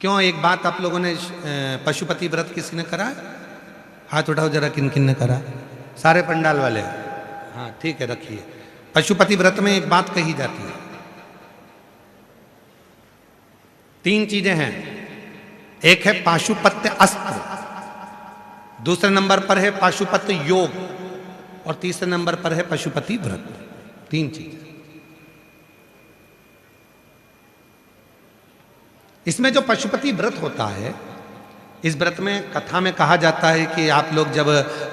क्यों, एक बात आप लोगों ने पशुपति व्रत किसी ने करा? हाथ उठाओ जरा, किन किन ने करा? सारे पंडाल वाले? हाँ ठीक है, रखिए। पशुपति व्रत में एक बात कही जाती है, 3 चीजें हैं। एक है पाशुपत्य अस्त्र, दूसरे नंबर पर है पाशुपत्य योग, और तीसरे नंबर पर है पशुपति व्रत। 3 चीज। इसमें जो पशुपति व्रत होता है, इस व्रत में कथा में कहा जाता है कि आप लोग जब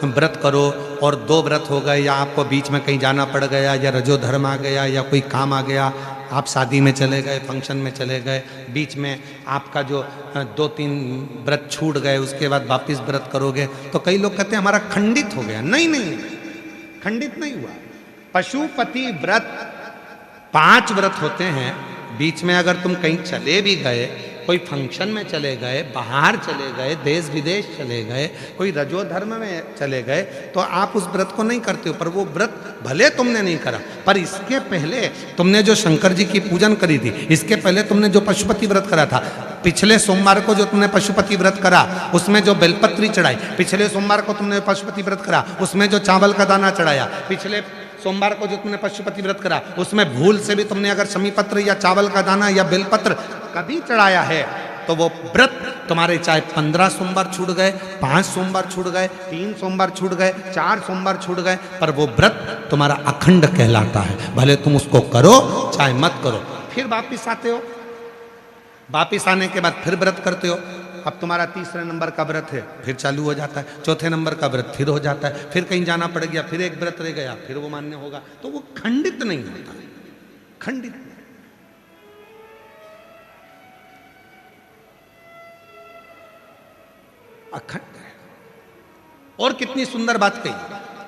व्रत करो और 2 व्रत हो गए, या आपको बीच में कहीं जाना पड़ गया, या रजोधर्म आ गया, या कोई काम आ गया, आप शादी में चले गए, फंक्शन में चले गए, बीच में आपका जो 2-3 व्रत छूट गए, उसके बाद वापिस व्रत करोगे, तो कई लोग कहते हैं हमारा खंडित हो गया। नहीं नहीं, खंडित नहीं हुआ। पशुपति व्रत 5 व्रत होते हैं। बीच में अगर तुम कहीं चले भी गए, कोई फंक्शन में चले गए, बाहर चले गए, देश विदेश चले गए, कोई रजोधर्म में चले गए, तो आप उस व्रत को नहीं करते हो। पर वो व्रत भले तुमने नहीं करा, पर इसके पहले तुमने जो शंकर जी की पूजन करी थी, इसके पहले तुमने जो पशुपति व्रत करा था, पिछले सोमवार को जो तुमने पशुपति व्रत करा, उसमें जो बेलपत्री चढ़ाई, पिछले सोमवार को तुमने पशुपति व्रत करा, उसमें जो चावल का दाना चढ़ाया, पिछले सोमवार को जो तुमने पशुपति व्रत करा, उसमें भूल से भी तुमने अगर शमी पत्र या चावल का दाना या बेलपत्र कभी चढ़ाया है, तो वो व्रत तुम्हारे चाहे 15 सोमवार छूट गए, 5 सोमवार छूट गए, 3 सोमवार छूट गए, 4 सोमवार छूट गए, पर वो व्रत तुम्हारा अखंड कहलाता है। भले तुम उसको करो चाहे मत करो। फिर वापिस आते हो, वापिस आने के बाद फिर व्रत करते हो। अब तुम्हारा 3रे नंबर का व्रत है, फिर चालू हो जाता है। 4थे नंबर का व्रत फिर हो जाता है। फिर कहीं जाना पड़ गया, फिर एक व्रत रह गया, फिर वो मान्य होगा। तो वो खंडित नहीं होता, खंडित नहीं। अखंड है। और कितनी सुंदर बात कही,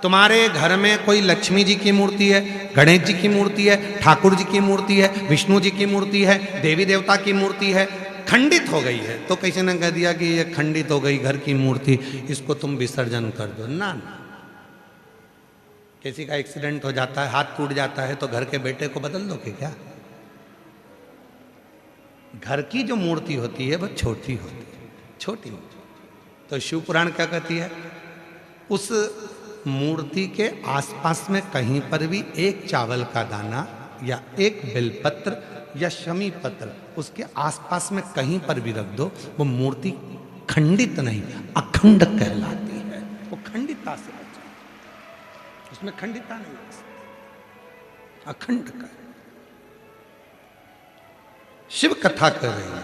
तुम्हारे घर में कोई लक्ष्मी जी की मूर्ति है, गणेश जी की मूर्ति है, ठाकुर जी की मूर्ति है, विष्णु जी की मूर्ति है, देवी देवता की मूर्ति है, खंडित हो गई है, तो किसी ने कह दिया कि ये खंडित हो गई घर की मूर्ति, इसको तुम विसर्जन कर दो। ना ना, किसी का एक्सीडेंट हो जाता है, हाथ टूट जाता है, तो घर के बेटे को बदल दोगे क्या? घर की जो मूर्ति होती है वह छोटी होती है, छोटी। तो शिव पुराण क्या कहती है, उस मूर्ति के आसपास में कहीं पर भी एक चावल का दाना या एक बेलपत्र या शमी पत्र उसके आसपास में कहीं पर भी रख दो, वो मूर्ति खंडित नहीं, अखंड कहलाती है। वो खंडितता से बचा, उसमें खंडितता नहीं है, अखंड का। शिव कथा कर रही है,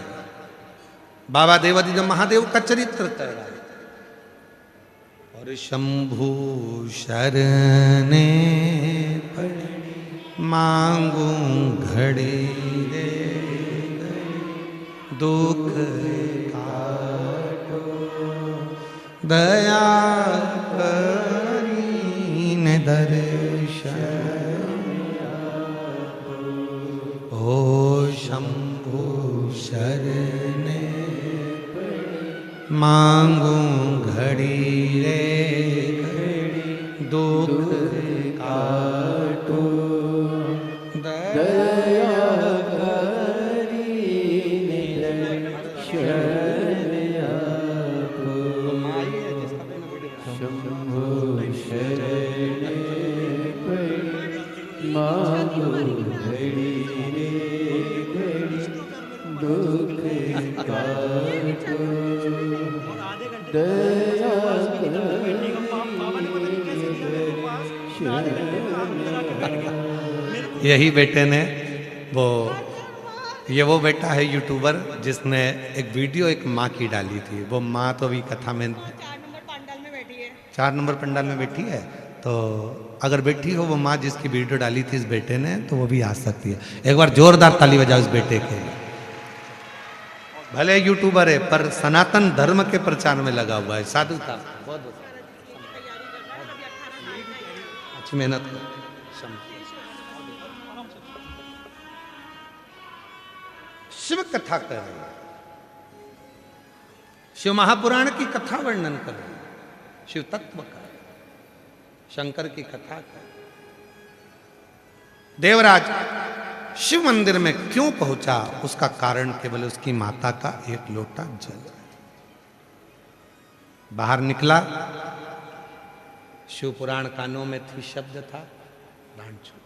बाबा देवादिदेव महादेव का चरित्र कर रहा है। और शंभु शरणे पड़े मांगू घड़ी रे, दुख काटो दया करीन दर्शन। ओ शंभु शरणे मांगू घड़ी रे, दुख काटो दया करीन दर्शन आपो। शंभु शरणे मांगो घड़ी रे घड़ी, दुख काटो दया यही बेटे ने वो बेटा है यूट्यूबर जिसने एक वीडियो एक माँ की डाली थी। वो माँ तो अभी कथा में 4 नंबर पंडाल में बैठी है, 4 नंबर पंडाल में बैठी है। तो अगर बैठी हो वो माँ जिसकी वीडियो डाली थी इस बेटे ने, तो वो भी आ सकती है। एक बार जोरदार ताली बजाओ इस बेटे के लिए। भले यूट्यूबर है पर सनातन धर्म के प्रचार में लगा हुआ है, साधु था, बहुत अच्छी मेहनत कर। शिव कथा कर रहे हैं, शिव महापुराण की कथा वर्णन कर रहे हैं, शिव तत्व का, शंकर की कथा का। देवराज शिव मंदिर में क्यों पहुंचा, उसका कारण केवल उसकी माता का एक लोटा जल। बाहर निकला, शिव पुराण कानों में थी, शब्द था प्राण छूट।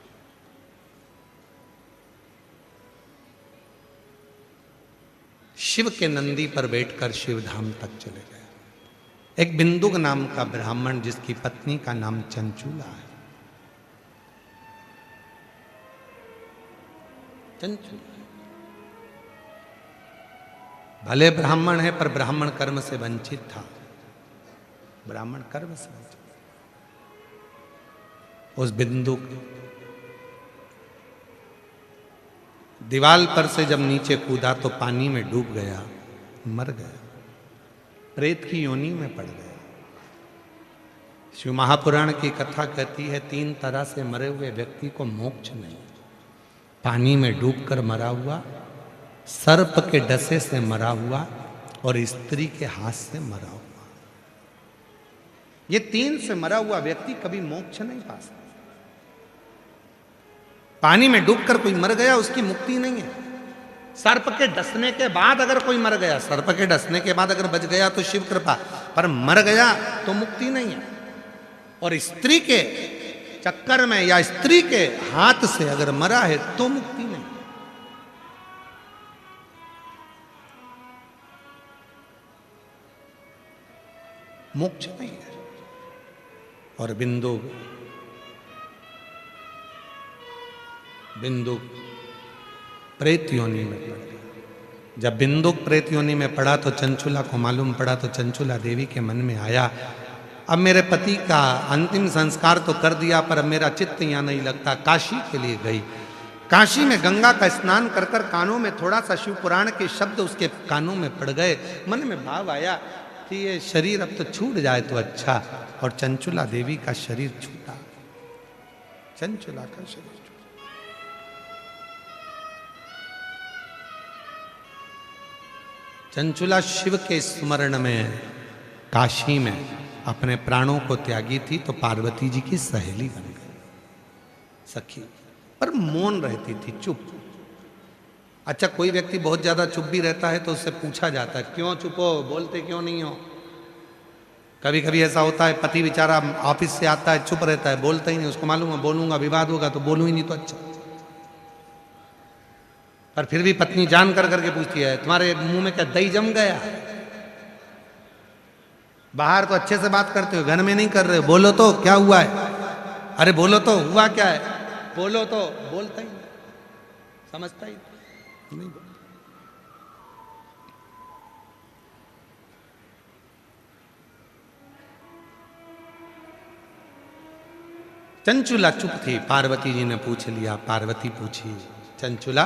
शिव के नंदी पर बैठकर शिव धाम तक चले गए। एक बिंदुक नाम का ब्राह्मण जिसकी पत्नी का नाम चंचूला है, चंचूला भले ब्राह्मण है पर ब्राह्मण कर्म से वंचित था, ब्राह्मण कर्म से वंचित। उस बिंदुक दीवाल पर से जब नीचे कूदा तो पानी में डूब गया, मर गया, प्रेत की योनि में पड़ गया। शिव महापुराण की कथा कहती है 3 तरह से मरे हुए व्यक्ति को मोक्ष नहीं। पानी में डूबकर मरा हुआ, सर्प के डसे से मरा हुआ और स्त्री के हाथ से मरा हुआ। ये 3 से मरा हुआ व्यक्ति कभी मोक्ष नहीं पा सकता। पानी में डूबकर कोई मर गया, उसकी मुक्ति नहीं है। सर्प के डसने के बाद अगर कोई मर गया, सर्प के डसने के बाद अगर बच गया तो शिव कृपा, पर मर गया तो मुक्ति नहीं है। और स्त्री के चक्कर में या स्त्री के हाथ से अगर मरा है तो मुक्ति नहीं। मोक्ष नहीं है। और बिंदुक प्रेत योनि में पड़ गया। जब बिंदुक प्रेत योनि में पड़ा तो चंचुला को मालूम पड़ा, तो चंचुला देवी के मन में आया, अब मेरे पति का अंतिम संस्कार तो कर दिया पर अब मेरा चित्त यहाँ नहीं लगता। काशी के लिए गई। काशी में गंगा का स्नान कर कर कानों में थोड़ा सा शिव पुराण के शब्द उसके कानों में पड़ गए। मन में भाव आया कि ये शरीर अब तो छूट जाए तो अच्छा। और चंचुला देवी का शरीर छूटा, चंचुला का शरीर छूटा। चंचुला शिव के स्मरण में काशी में अपने प्राणों को त्यागी थी, तो पार्वती जी की सहेली बन गई, सखी, पर मौन रहती थी, चुप। अच्छा, कोई व्यक्ति बहुत ज्यादा चुप भी रहता है तो उससे पूछा जाता है क्यों चुप हो, बोलते क्यों नहीं हो। कभी कभी ऐसा होता है, पति बेचारा ऑफिस से आता है, चुप रहता है, बोलता ही नहीं, उसको मालूम है बोलूंगा विवाद होगा तो बोलूं ही नहीं तो अच्छा। पर फिर भी पत्नी जान कर करके पूछती है तुम्हारे मुंह में क्या दही जम गया, बाहर तो अच्छे से बात करते हो, घर में नहीं कर रहे हो, बोलो तो क्या हुआ है, अरे बोलो तो हुआ क्या है, बोलो तो, बोलता ही नहीं, समझता ही नहीं। चंचुला चुप थी। पार्वती जी ने पूछ लिया, पार्वती पूछी, चंचुला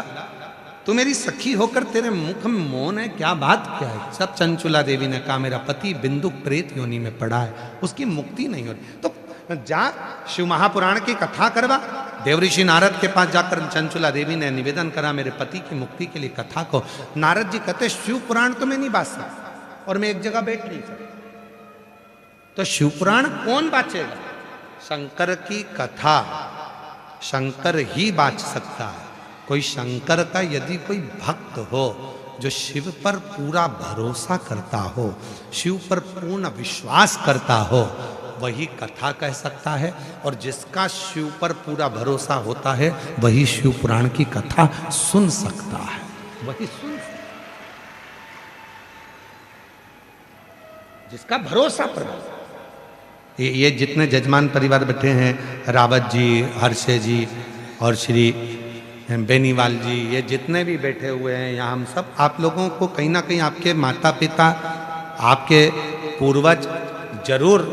तू मेरी सखी होकर तेरे मुख में मौन है, क्या बात क्या है। सब चंचुला देवी ने कहा मेरा पति बिंदुक प्रेत योनि में पड़ा है, उसकी मुक्ति नहीं हो रही। तो जा शिव महापुराण की कथा करवा। देवऋषि नारद के पास जाकर चंचुला देवी ने निवेदन करा मेरे पति की मुक्ति के लिए कथा को। नारद जी कहते शिव पुराण तो मैं नहीं बांट सकता और मैं एक जगह बैठ नहीं सकता। तो शिव पुराण कौन बांचेगा? शंकर की कथा शंकर ही बांच सकता है। कोई शंकर का यदि कोई भक्त हो जो शिव पर पूरा भरोसा करता हो, शिव पर पूर्ण विश्वास करता हो, वही कथा कह सकता है। और जिसका शिव पर पूरा भरोसा होता है वही शिव पुराण की कथा सुन सकता है, वही सुन सकता है। जिसका भरोसा पर ये जितने जजमान परिवार बैठे हैं, रावत जी, हर्षे जी और श्री बेनीवाल जी, ये जितने भी बैठे हुए हैं यहाँ, हम सब आप लोगों को कहीं ना कहीं आपके माता पिता, आपके पूर्वज जरूर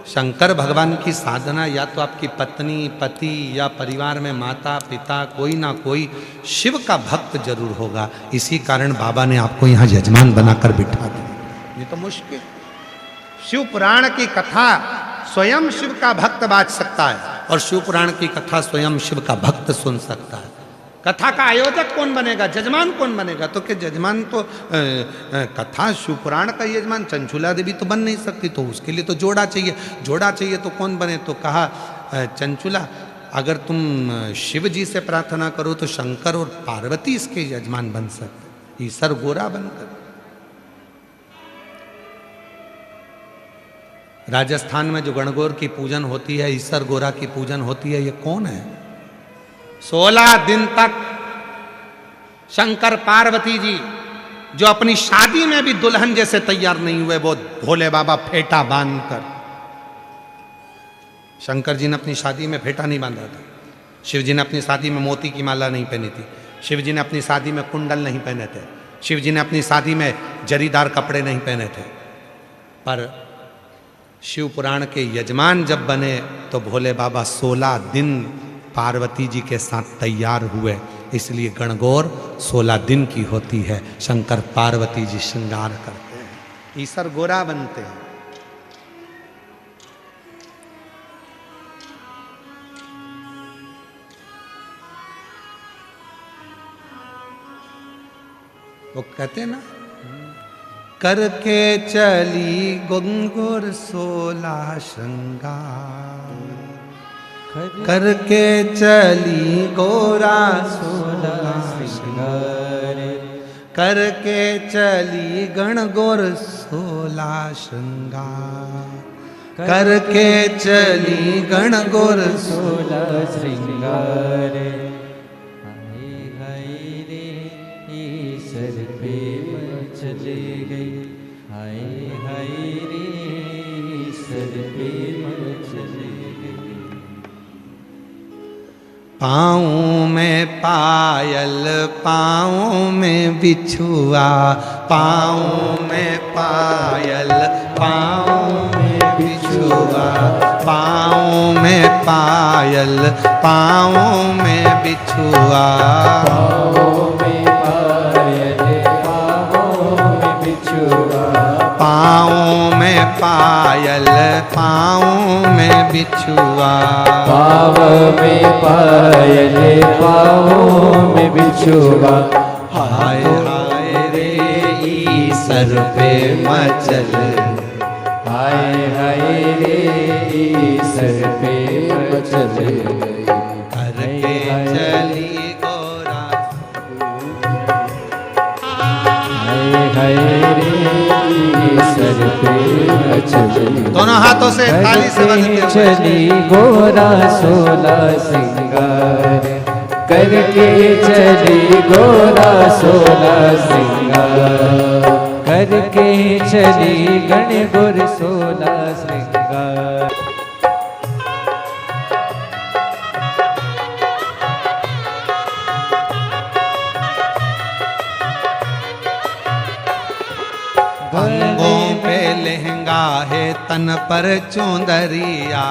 शंकर भगवान की साधना, या तो आपकी पत्नी, पति या परिवार में माता पिता कोई ना कोई शिव का भक्त जरूर होगा। इसी कारण बाबा ने आपको यहाँ यजमान बनाकर बिठा दिया। ये तो मुश्किल। शिव पुराण की कथा स्वयं शिव का भक्त बांच सकता है और शिव पुराण की कथा स्वयं शिव का भक्त सुन सकता है। कथा का आयोजक कौन बनेगा, जजमान कौन बनेगा? तो कि जजमान तो कथा शिव पुराण का यजमान चंचुला देवी तो बन नहीं सकती, तो उसके लिए तो जोड़ा चाहिए। जोड़ा चाहिए तो कौन बने? तो कहा चंचुला अगर तुम शिव जी से प्रार्थना करो तो शंकर और पार्वती इसके यजमान बन सकते, ईसर गोरा बनकर। राजस्थान में जो गणगौर की पूजन होती है, ईसर गोरा की पूजन होती है, ये कौन है? 16 दिन तक शंकर पार्वती जी जो अपनी शादी में भी दुल्हन जैसे तैयार नहीं हुए, वो भोले बाबा फेटा बांधकर। शंकर जी ने अपनी शादी में फेटा नहीं बांधा था, शिव जी ने अपनी शादी में मोती की माला नहीं पहनी थी, शिव जी ने अपनी शादी में कुंडल नहीं पहने थे, शिव जी ने अपनी शादी में जरीदार कपड़े नहीं पहने थे। पर शिव पुराण के यजमान जब बने तो भोले बाबा 16 दिन पार्वती जी के साथ तैयार हुए, इसलिए गणगौर 16 दिन की होती है। शंकर पार्वती जी श्रृंगार करते हैं, ईसर गोरा बनते हैं। वो कहते हैं ना, करके चली गंगोर 16 श्रृंगार, करके चली गोरा 16 श्रृंगार, करके चली गणगौर 16 श्रृंगार, करके चली गणगौर 16 श्रृंगार। चले गई हाय हाय रे सर पे चले गई। पाँव में पायल पाँव में बिछुआ, पाँव में पायल पाँव में बिछुआ, पाँव में पायल पाँव में बिछुआ, पाँव में पायल पाँव में बिछुआ, पाँव में पायल पाँव में बिछुआ। हाय हाय रे ईसर पे मचल, हाय हाय रे ईसर पे मचल, करके चली गोरा, हाय हाय रे ईसर पे मचल। दोनों हाथों से ताली से बजते हुए चली गोरा 16 श्रृंगार, करके चली गोरा 16 श्रृंगार, करके चली गणगौर 16 श्रृंगार। अंगों पे लहंगा है तन पर चुंदरिया,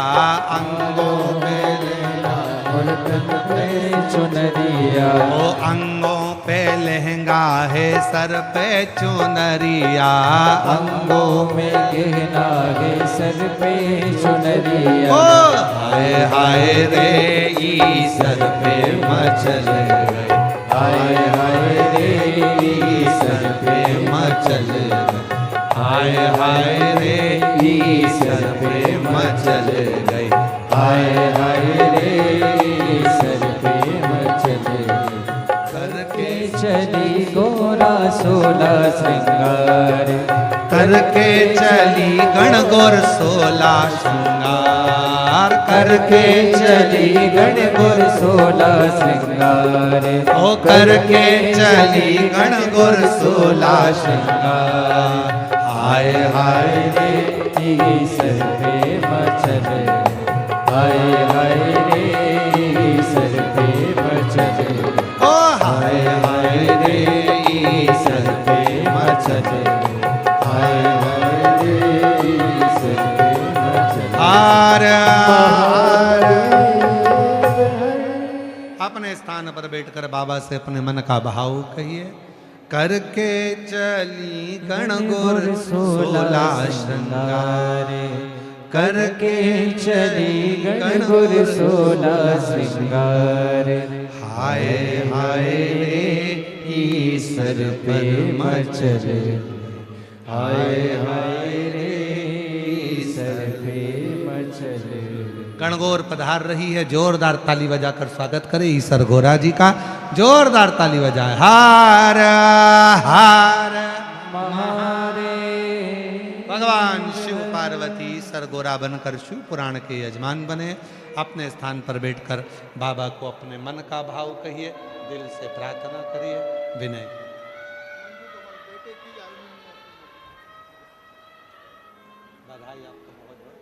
अंगों पे लहंगा और तन पे चुनरिया, ओ अंगों पे लहंगा है सर पे चुनरिया, अंगों में गहना है सर पे चुनरिया। ओ हाय हाय रे ईसर पे मचल गए, हाय हाय रे ईसर पे मचल गए, हाय हाय रे ईसर पे मचल गए, हाय हाय रे सर पे मचल, करके चली गोरा 16 श्रृंगार, करके चली गणगौर 16 श्रृंगार, करके चली गणगौर 16 श्रृंगार। ओ करके चली गणगौर 16 श्रृंगार, हाय हाय रे ईसर पे मचल, हाय हाय रे ईसर पे मचल, ओ हाय हाय रे ईसर पे मचल, हाय हाय रे ईसर पे मचल। हार अपने स्थान पर बैठकर बाबा से अपने मन का भाव कहिए। करके चली गणगौर 16 श्रृंगार, करके चली गणगौर 16 श्रृंगार। हाय हाय रे ईसर पे पर मचल, हाय हाय रे ईसर पे मचल, गणगौर पधार रही है, जोरदार ताली बजाकर स्वागत करें ईसर गोरा जी का, जोरदार ताली बजाए। हार हार महादेव। भगवान शिव पार्वती ईसर गोरा बनकर शिव पुराण के यजमान बने। अपने स्थान पर बैठकर बाबा को अपने मन का भाव कहिए, दिल से प्रार्थना करिए, विनय। बधाई आपको बहुत बहुत।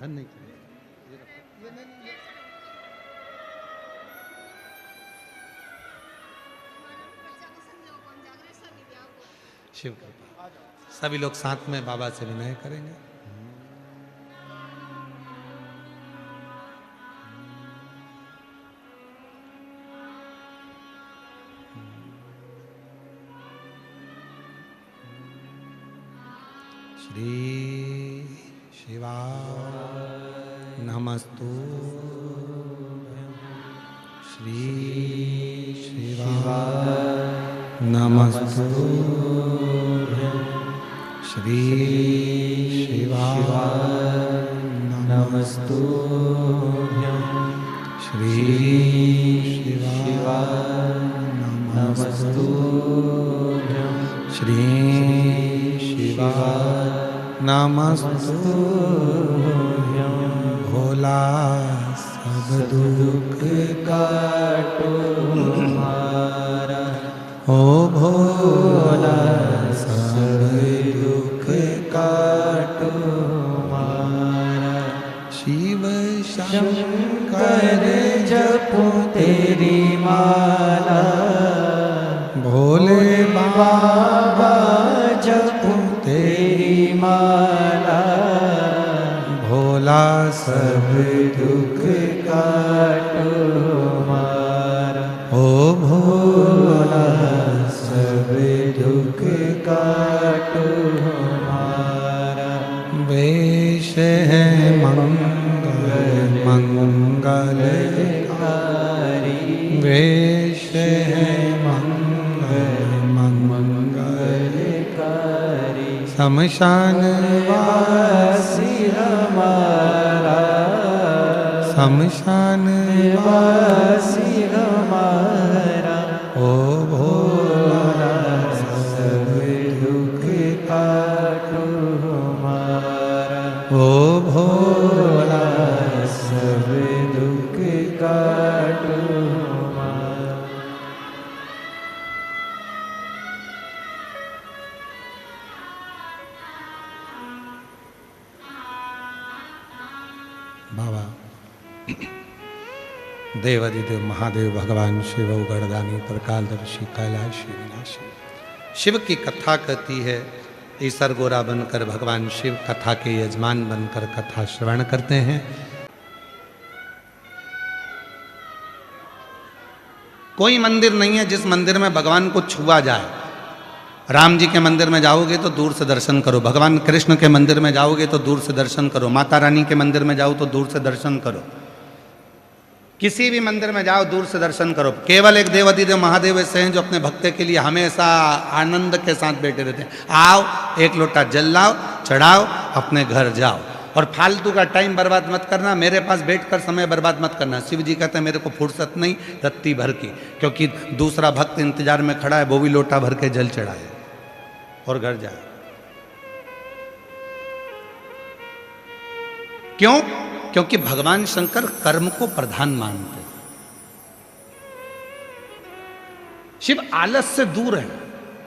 धन्य शिव कृपा। सभी लोग साथ में बाबा से विनय करेंगे। श्री शिवा नमस्तु। श्री शिवा नमस्तु। श्री शिवा नमस्तु। श्री शिवा नमस्तु। श्री शिवा नमस्तु। भोला सब दुख काटो हमारा, ओ भोला सब दुख काटो हमारा। शिव शंकर जपो तेरी माला, भोले बाबा जपो तेरी माला। भोला सब दुख काटो हमारा, ओ भोला सब दुख काटो हमारा। वेश है मंगल मंगलकारी, वेश है मंगल मंगलकारी। शमशान वासी हमारा, शमशान वासी हमारा। ओ भोला सब दुख काटो हमारा, ओ भोला सब दुख काटो हमारा। बाबा देवादिदेव महादेव भगवान शिव गणदानी प्रकालदर्शी कैलाशी विनाशी। शिव की कथा कहती है, ईसर गोरा बनकर भगवान शिव कथा के यजमान बनकर कथा श्रवण करते हैं। कोई मंदिर नहीं है जिस मंदिर में भगवान को छुआ जाए। राम जी के मंदिर में जाओगे तो दूर से दर्शन करो, भगवान कृष्ण के मंदिर में जाओगे तो दूर से दर्शन करो, माता रानी के मंदिर में जाओ तो दूर से दर्शन करो, किसी भी मंदिर में जाओ दूर से दर्शन करो। केवल एक देवादिदेव महादेव ऐसे हैं जो अपने भक्तों के लिए हमेशा आनंद के साथ बैठे रहते हैं। आओ, एक लोटा जल लाओ, चढ़ाओ, अपने घर जाओ, और फालतू का टाइम बर्बाद मत करना, मेरे पास बैठकर समय बर्बाद मत करना। शिव जी कहते हैं मेरे को फुर्सत नहीं रत्ती भर की, क्योंकि दूसरा भक्त इंतजार में खड़ा है, वो भी लोटा भर के जल चढ़ाए और घर जाए। क्यों? क्योंकि भगवान शंकर कर्म को प्रधान मानते हैं। शिव आलस से दूर है,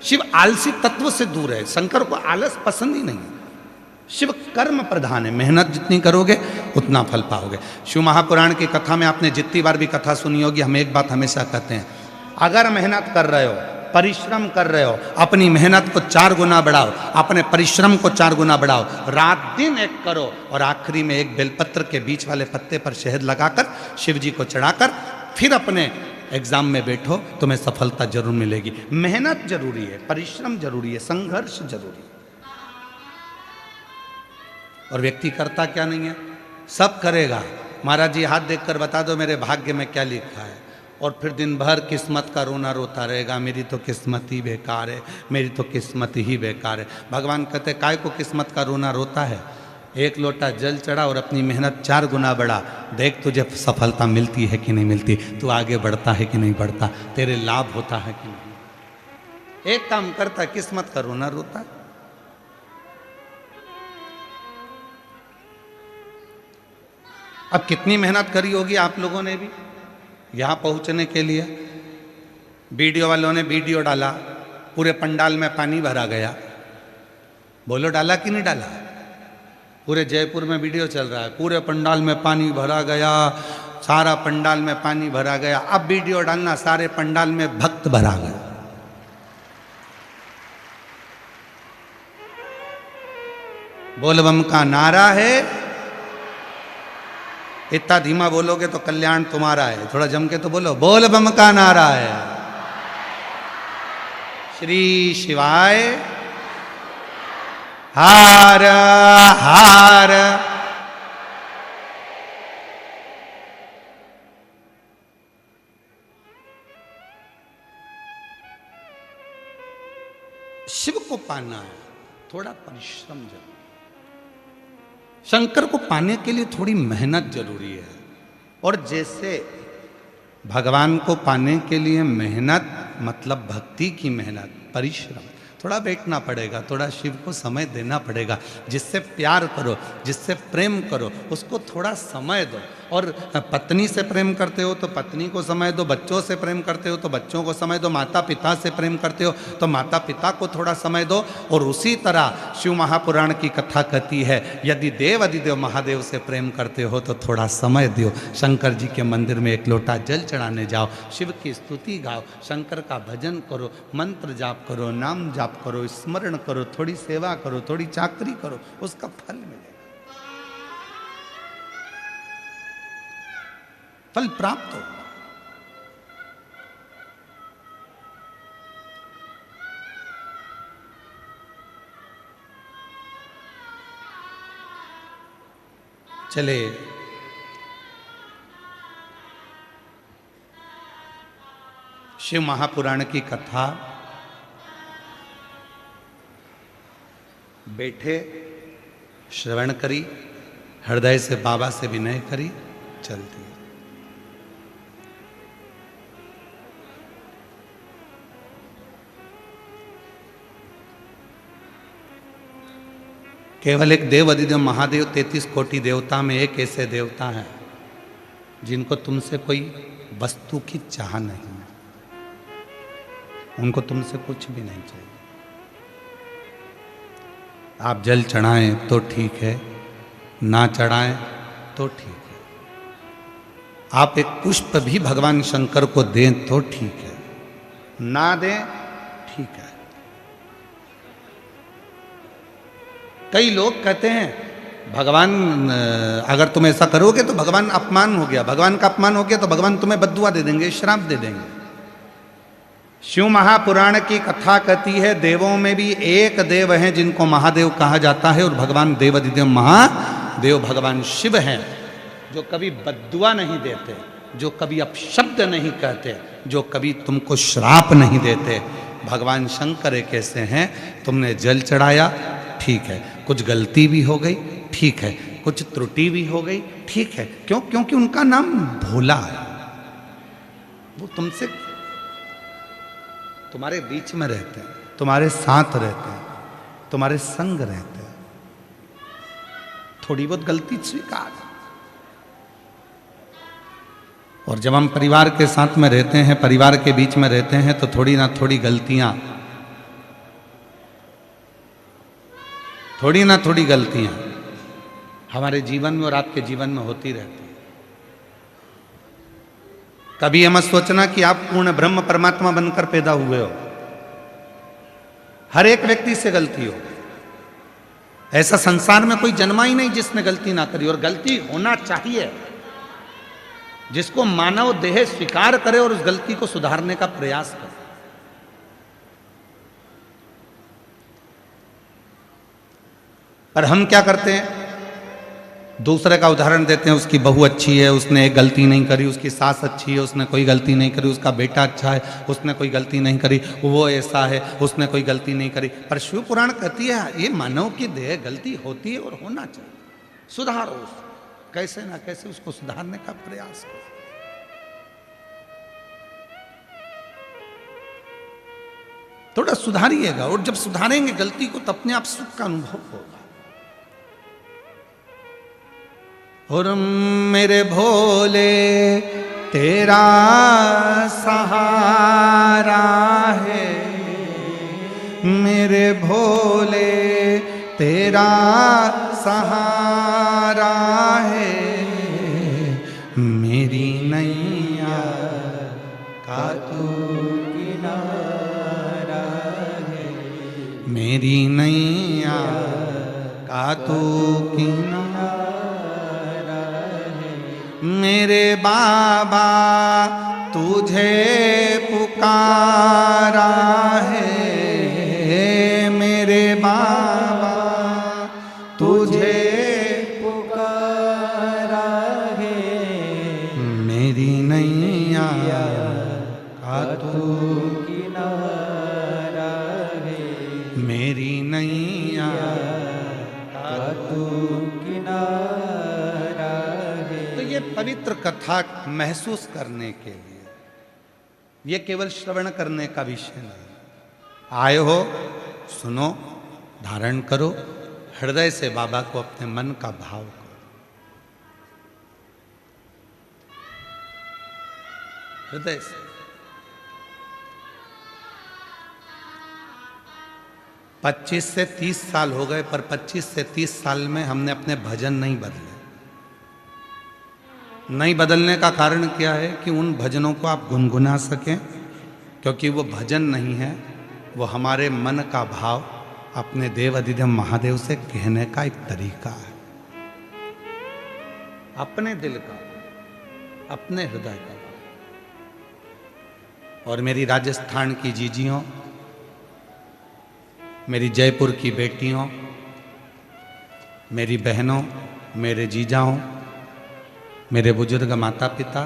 शिव आलसी तत्व से दूर है। शंकर को आलस पसंद ही नहीं है। शिव कर्म प्रधान है, मेहनत जितनी करोगे उतना फल पाओगे। शिव महापुराण की कथा में आपने जितनी बार भी कथा सुनी होगी, हम एक बात हमेशा कहते हैं, अगर मेहनत कर रहे हो, परिश्रम कर रहे हो, अपनी मेहनत को 4 गुना बढ़ाओ, अपने परिश्रम को 4 गुना बढ़ाओ, रात दिन एक करो, और आखिरी में एक बेलपत्र के बीच वाले पत्ते पर शहद लगाकर शिव जी को चढ़ाकर फिर अपने एग्जाम में बैठो, तुम्हें सफलता जरूर मिलेगी। मेहनत जरूरी है, परिश्रम जरूरी है, संघर्ष जरूरी है। और व्यक्ति करता क्या नहीं है, सब करेगा। महाराज जी हाथ देखकर बता दो मेरे भाग्य में क्या लिखा है, और फिर दिन भर किस्मत का रोना रोता रहेगा, मेरी तो किस्मत ही बेकार है, मेरी तो किस्मत ही बेकार है। भगवान कहते काय को किस्मत का रोना रोता है, एक लोटा जल चढ़ा और अपनी मेहनत 4 गुना बढ़ा, देख तुझे सफलता मिलती है कि नहीं मिलती, तू आगे बढ़ता है कि नहीं बढ़ता, तेरे लाभ होता है कि नहीं। एक काम करता, किस्मत का रोना रोता। अब कितनी मेहनत करी होगी आप लोगों ने भी यहां पहुंचने के लिए। वीडियो वालों ने वीडियो डाला, पूरे पंडाल में पानी भरा गया, बोलो डाला कि नहीं डाला। पूरे जयपुर में वीडियो चल रहा है, पूरे पंडाल में पानी भरा गया, सारा पंडाल में पानी भरा गया। अब वीडियो डालना, सारे पंडाल में भक्त भरा गया। बोलबम का नारा है, इतना धीमा बोलोगे तो कल्याण तुम्हारा है, थोड़ा जम के तो बोलो, बोलबम का नारा है। श्री शिवाय हार हार। शिव को पाना है, थोड़ा परिश्रम जरूरी। शंकर को पाने के लिए थोड़ी मेहनत जरूरी है। और जैसे भगवान को पाने के लिए मेहनत मतलब भक्ति की मेहनत, परिश्रम, थोड़ा बैठना पड़ेगा, थोड़ा शिव को समय देना पड़ेगा। जिससे प्यार करो, जिससे प्रेम करो, उसको थोड़ा समय दो। और पत्नी से प्रेम करते हो तो पत्नी को समय दो, बच्चों से प्रेम करते हो तो बच्चों को समय दो, माता पिता से प्रेम करते हो तो माता पिता को थोड़ा समय दो। और उसी तरह शिव महापुराण की कथा कहती है, यदि देव अधिदेव महादेव से प्रेम करते हो तो थोड़ा समय दो। शंकर जी के मंदिर में एक लोटा जल चढ़ाने जाओ, शिव की स्तुति गाओ, शंकर का भजन करो, मंत्र जाप करो, नाम जाप करो, स्मरण करो, थोड़ी सेवा करो, थोड़ी चाकरी करो, उसका फल मिलेगा, फल प्राप्त हो। चले शिव महापुराण की कथा बैठे श्रवण करी, हृदय से बाबा से विनय करी, चलती। केवल एक देव अधिदेव महादेव 33 कोटि देवता में एक ऐसे देवता हैं जिनको तुमसे कोई वस्तु की चाह नहीं, उनको तुमसे कुछ भी नहीं चाहिए। आप जल चढ़ाएं तो ठीक है, ना चढ़ाएं तो ठीक है, आप एक पुष्प भी भगवान शंकर को दें तो ठीक है, ना दें ठीक है। कई लोग कहते हैं भगवान अगर तुम ऐसा करोगे तो भगवान अपमान हो गया, भगवान का अपमान हो गया तो भगवान तुम्हें बद्दुआ दे देंगे, श्राप दे देंगे। शिव महापुराण की कथा कहती है देवों में भी एक देव हैं जिनको महादेव कहा जाता है, और भगवान देवाधिदेव महादेव भगवान शिव हैं, जो कभी बद्दुआ नहीं देते, जो कभी अपशब्द नहीं कहते, जो कभी तुमको श्राप नहीं देते। भगवान शंकर एक ऐसे हैं, तुमने जल चढ़ाया ठीक है, कुछ गलती भी हो गई ठीक है, कुछ त्रुटि भी हो गई ठीक है, क्यों? क्योंकि उनका नाम भोला है, वो तुमसे तुम्हारे बीच में रहते हैं, तुम्हारे साथ रहते हैं, तुम्हारे संग रहते हैं। थोड़ी बहुत गलती स्वीकार। और जब हम परिवार के साथ में रहते हैं, परिवार के बीच में रहते हैं, तो थोड़ी ना थोड़ी गलतियां, थोड़ी ना थोड़ी गलतियां हमारे जीवन में और आपके जीवन में होती रहती है। कभी ये मत सोचना कि आप पूर्ण ब्रह्म परमात्मा बनकर पैदा हुए हो, हर एक व्यक्ति से गलती हो। ऐसा संसार में कोई जन्मा ही नहीं जिसने गलती ना करी, और गलती होना चाहिए। जिसको मानव देह स्वीकार करे और उस गलती को सुधारने का प्रयास करे। पर हम क्या करते हैं? दूसरे का उदाहरण देते हैं, उसकी बहू अच्छी है, उसने एक गलती नहीं करी, उसकी सास अच्छी है, उसने कोई गलती नहीं करी, उसका बेटा अच्छा है, उसने कोई गलती नहीं करी, वो ऐसा है, उसने कोई गलती नहीं करी। पर शिव पुराण कहती है ये मानव की देह गलती होती है और होना चाहिए, सुधारो उसको, कैसे ना कैसे उसको सुधारने का प्रयास करो। थोड़ा सुधारिएगा, और जब सुधारेंगे गलती को तो अपने आप सुख का अनुभव होगा। और मेरे भोले तेरा सहारा है, मेरे भोले तेरा सहारा है, मेरी नैया का तू किनारा है, मेरी नैया का तू किनारा, मेरे बाबा तुझे पुकारा है, मेरे बाबा तुझे पुकारा है, मेरी नैया का तू किनारा है, मेरी नैया का तू किनारा है। तो ये पवित्र कथा महसूस करने के लिए, ये केवल श्रवण करने का विषय नहीं। आए हो, सुनो, धारण करो, हृदय से बाबा को अपने मन का भाव करो। हृदय से 25 से 30 साल हो गए, पर 25 से 30 साल में हमने अपने भजन नहीं बदले। नहीं बदलने का कारण क्या है कि उन भजनों को आप गुनगुना सकें, क्योंकि वो भजन नहीं है, वो हमारे मन का भाव अपने देव अधिदेव महादेव से कहने का एक तरीका है, अपने दिल का, अपने हृदय का। और मेरी राजस्थान की जीजियों, मेरी जयपुर की बेटियों, मेरी बहनों, मेरे जीजाओं, मेरे बुजुर्ग माता पिता,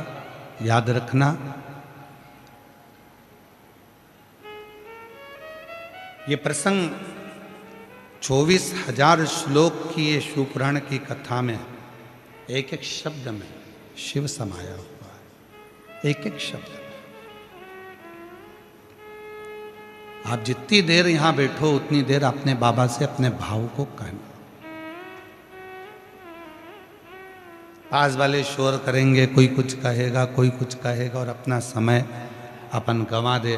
याद रखना ये प्रसंग 24,000 श्लोक की ये शिव पुराण की कथा में एक एक शब्द में शिव समाया हुआ है, एक एक शब्द। आप जितनी देर यहां बैठो उतनी देर अपने बाबा से अपने भाव को कहना। पास वाले शोर करेंगे, कोई कुछ कहेगा, कोई कुछ कहेगा, और अपना समय अपन गंवा दे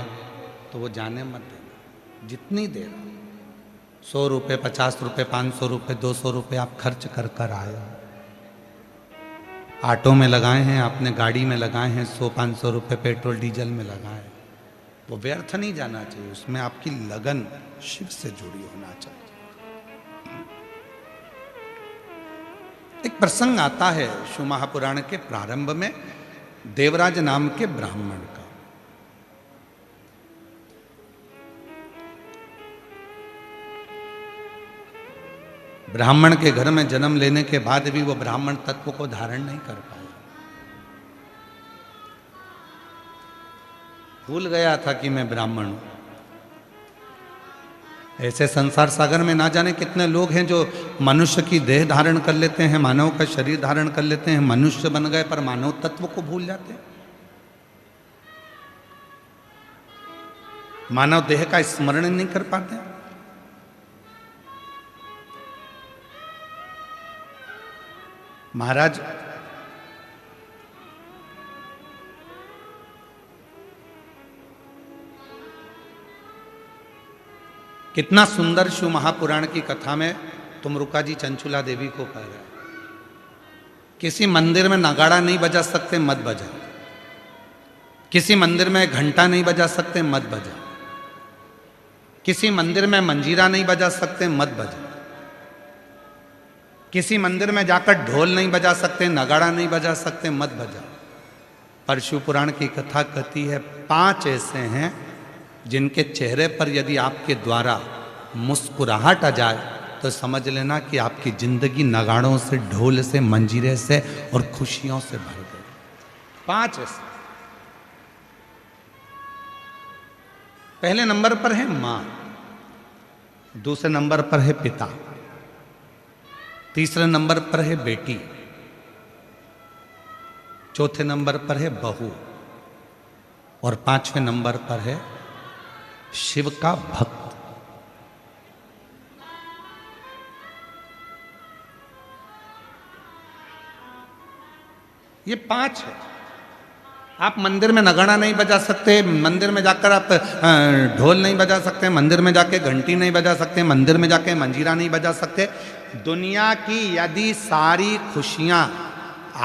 तो वो जाने मत देना। जितनी देर 100 रुपये, 50 रुपये, 500 रुपये, 200 रुपये आप खर्च कर कर आए हो, ऑटो में लगाए हैं, आपने गाड़ी में लगाए हैं, 100-500 रुपये पेट्रोल डीजल में लगाए, वो व्यर्थ नहीं जाना चाहिए। उसमें आपकी लगन शिव से जुड़ी होना चाहिए। एक प्रसंग आता है शिव महापुराण के प्रारंभ में देवराज नाम के ब्राह्मण का। ब्राह्मण के घर में जन्म लेने के बाद भी वो ब्राह्मण तत्व को धारण नहीं कर पाया। भूल गया था कि मैं ब्राह्मण हूं। ऐसे संसार सागर में ना जाने कितने लोग हैं जो मनुष्य की देह धारण कर लेते हैं, मानव का शरीर धारण कर लेते हैं, मनुष्य बन गए, पर मानव तत्व को भूल जाते हैं। मानव देह का स्मरण नहीं कर पाते। महाराज कितना सुंदर शिव महापुराण की कथा में तुमरुका जी चंचुला देवी को कह रहे, किसी मंदिर में नगाड़ा नहीं बजा सकते, मत बजा। किसी मंदिर में घंटा नहीं बजा सकते, मत बजा। किसी मंदिर में मंजीरा नहीं बजा सकते, मत बजा। किसी मंदिर में जाकर ढोल नहीं बजा सकते, नगाड़ा नहीं बजा सकते, मत बजा। पर शिव पुराण की कथा कहती है 5 ऐसे हैं जिनके चेहरे पर यदि आपके द्वारा मुस्कुराहट आ जाए तो समझ लेना कि आपकी जिंदगी नगाड़ों से, ढोल से, मंजीरे से और खुशियों से भर गई। 5 ऐसे। पहले नंबर पर है मां, दूसरे नंबर पर है पिता, तीसरे नंबर पर है बेटी, चौथे नंबर पर है बहू और 5वें नंबर पर है शिव का भक्त। ये 5 है। आप मंदिर में नगाड़ा नहीं बजा सकते, मंदिर में जाकर आप ढोल नहीं बजा सकते, मंदिर में जाके घंटी नहीं बजा सकते, मंदिर में जाके मंजीरा नहीं बजा सकते। दुनिया की यदि सारी खुशियां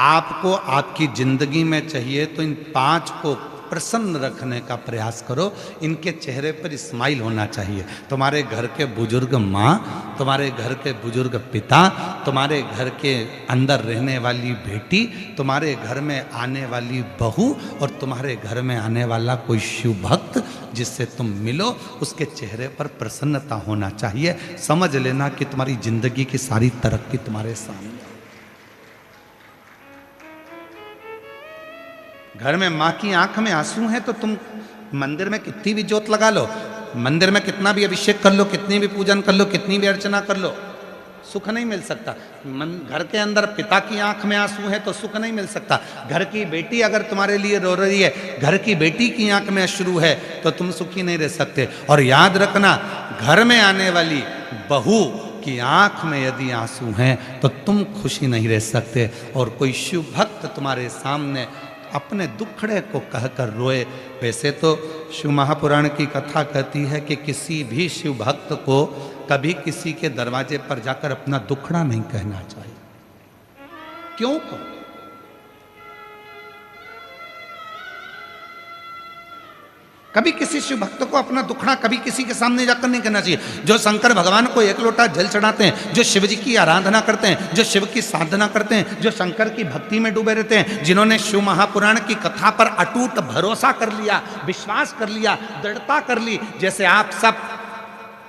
आपको आपकी जिंदगी में चाहिए तो इन 5 को प्रसन्न रखने का प्रयास करो। इनके चेहरे पर स्माइल होना चाहिए। तुम्हारे घर के बुजुर्ग माँ, तुम्हारे घर के बुजुर्ग पिता, तुम्हारे घर के अंदर रहने वाली बेटी, तुम्हारे घर में आने वाली बहू और तुम्हारे घर में आने वाला कोई शिव भक्त जिससे तुम मिलो, उसके चेहरे पर प्रसन्नता होना चाहिए। समझ लेना कि तुम्हारी जिंदगी की सारी तरक्की तुम्हारे सामने। घर में माँ की आंख में आंसू हैं तो तुम मंदिर में कितनी भी जोत लगा लो, मंदिर में कितना भी अभिषेक कर लो, कितनी भी पूजन कर लो, कितनी भी अर्चना कर लो, सुख नहीं मिल सकता। घर के अंदर पिता की आंख में आंसू है तो सुख नहीं मिल सकता। घर की बेटी अगर तुम्हारे लिए रो रही है, घर की बेटी की आंख में अश्रु है तो तुम सुखी नहीं रह सकते। और याद रखना, घर में आने वाली बहू की आंख में यदि आंसू हैं तो तुम खुशी नहीं रह सकते। और कोई शिव भक्त तुम्हारे सामने अपने दुखड़े को कहकर रोए। वैसे तो शिव महापुराण की कथा कहती है कि किसी भी शिव भक्त को कभी किसी के दरवाजे पर जाकर अपना दुखड़ा नहीं कहना चाहिए। क्यों कहो? कभी किसी शिव भक्त को अपना दुखड़ा कभी किसी के सामने जाकर नहीं कहना चाहिए। जो शंकर भगवान को 1 लोटा जल चढ़ाते हैं, जो शिव जी की आराधना करते हैं, जो शिव की साधना करते हैं, जो शंकर की भक्ति में डूबे रहते हैं, जिन्होंने शिव महापुराण की कथा पर अटूट भरोसा कर लिया, विश्वास कर लिया, दृढ़ता कर ली, जैसे आप सब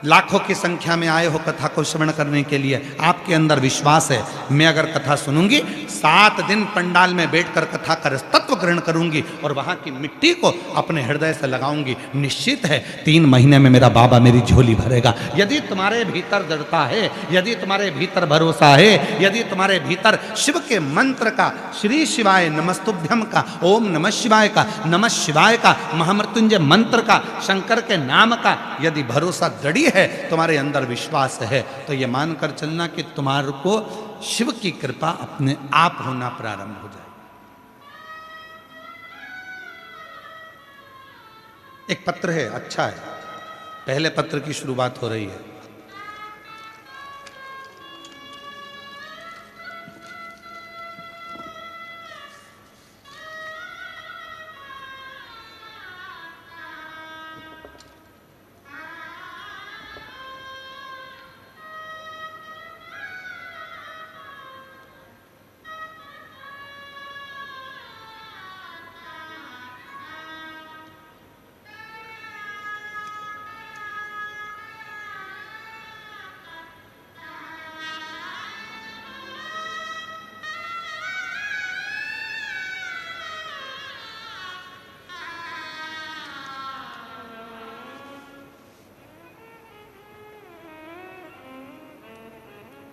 लाखों की संख्या में आए हो कथा को श्रवण करने के लिए, आपके अंदर विश्वास है मैं अगर कथा सुनूंगी 7 दिन पंडाल में बैठकर कथा का तत्व ग्रहण करूंगी और वहां की मिट्टी को अपने हृदय से लगाऊंगी, निश्चित है 3 महीने में मेरा बाबा मेरी झोली भरेगा। यदि तुम्हारे भीतर दृढ़ता है, यदि तुम्हारे भीतर भरोसा है, यदि तुम्हारे भीतर शिव के मंत्र का, श्री शिवाय नमस्तुभ्यम का, ओम नमः शिवाय का, नमः शिवाय का, महामृत्युंजय मंत्र का, शंकर के नाम का यदि भरोसा दृढ़ है, तुम्हारे अंदर विश्वास है, तो ये मानकर चलना कि तुम्हारे को शिव की कृपा अपने आप होना प्रारंभ हो जाए। एक पत्र है, अच्छा है, पहले पत्र की शुरुआत हो रही है।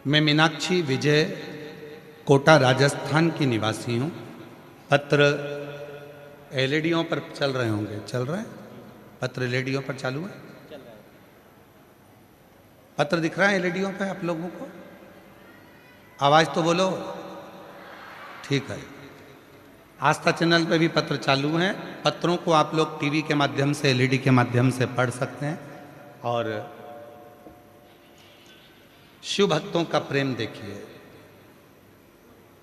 मैं मीनाक्षी विजय कोटा राजस्थान की निवासी हूँ। पत्र एलईडीओं पर चल रहे होंगे, चल रहे हैं? पत्र एलईडीओं पर चालू है? पत्र दिख रहा है एलईडीओं पे आप लोगों को? आवाज़ तो बोलो। ठीक है। आस्था चैनल पे भी पत्र चालू हैं। पत्रों को आप लोग टीवी के माध्यम से, एलईडी के माध्यम से पढ़ सकते हैं। और शिव भक्तों का प्रेम देखिए।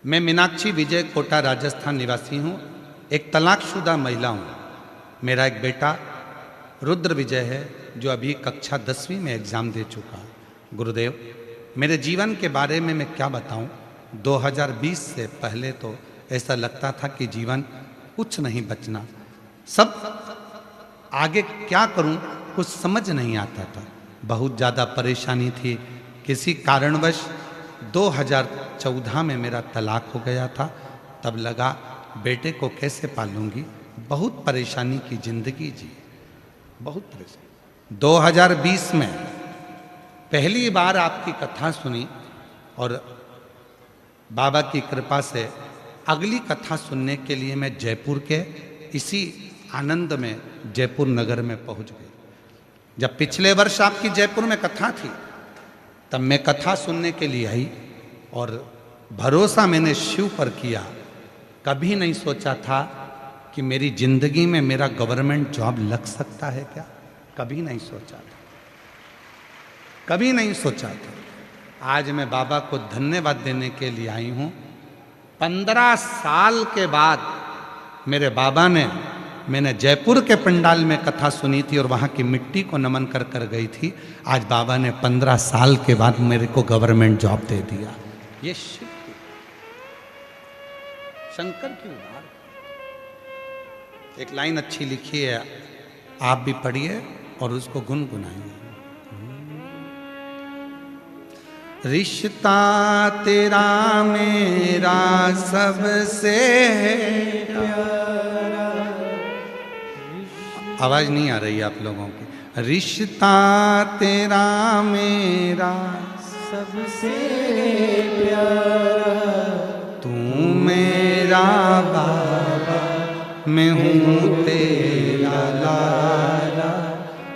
मैं मीनाक्षी विजय कोटा राजस्थान निवासी हूँ, एक तलाकशुदा महिला हूँ। मेरा एक बेटा रुद्र विजय है जो अभी कक्षा 10वीं में एग्ज़ाम दे चुका है। गुरुदेव, मेरे जीवन के बारे में मैं क्या बताऊँ। 2020 से पहले तो ऐसा लगता था कि जीवन कुछ नहीं बचना, सब आगे क्या करूँ कुछ समझ नहीं आता था। बहुत ज़्यादा परेशानी थी किसी कारणवश 2014 में मेरा तलाक हो गया था। तब लगा बेटे को कैसे पालूंगी, बहुत परेशानी की जिंदगी जी, बहुत परेशानी। 2020 में पहली बार आपकी कथा सुनी और बाबा की कृपा से अगली कथा सुनने के लिए मैं जयपुर के इसी आनंद में जयपुर नगर में पहुंच गई। जब पिछले वर्ष आपकी जयपुर में कथा थी तब मैं कथा सुनने के लिए आई और भरोसा मैंने शिव पर किया। कभी नहीं सोचा था कि मेरी जिंदगी में मेरा गवर्नमेंट जॉब लग सकता है क्या, कभी नहीं सोचा था, कभी नहीं सोचा था। आज मैं बाबा को धन्यवाद देने के लिए आई हूं। 15 साल के बाद मेरे बाबा ने, मैंने जयपुर के पंडाल में कथा सुनी थी और वहाँ की मिट्टी को नमन कर कर गई थी। आज बाबा ने 15 साल के बाद मेरे को गवर्नमेंट जॉब दे दिया। ये शिव की, शंकर की उदार। एक लाइन अच्छी लिखी है, आप भी पढ़िए और उसको गुनगुनाइए। रिश्ता तेरा मेरा सबसे प्यारा, आवाज नहीं आ रही आप लोगों की। रिश्ता तेरा मेरा सबसे प्यारा, तू मेरा बाबा, मैं हूँ तेरा लाला,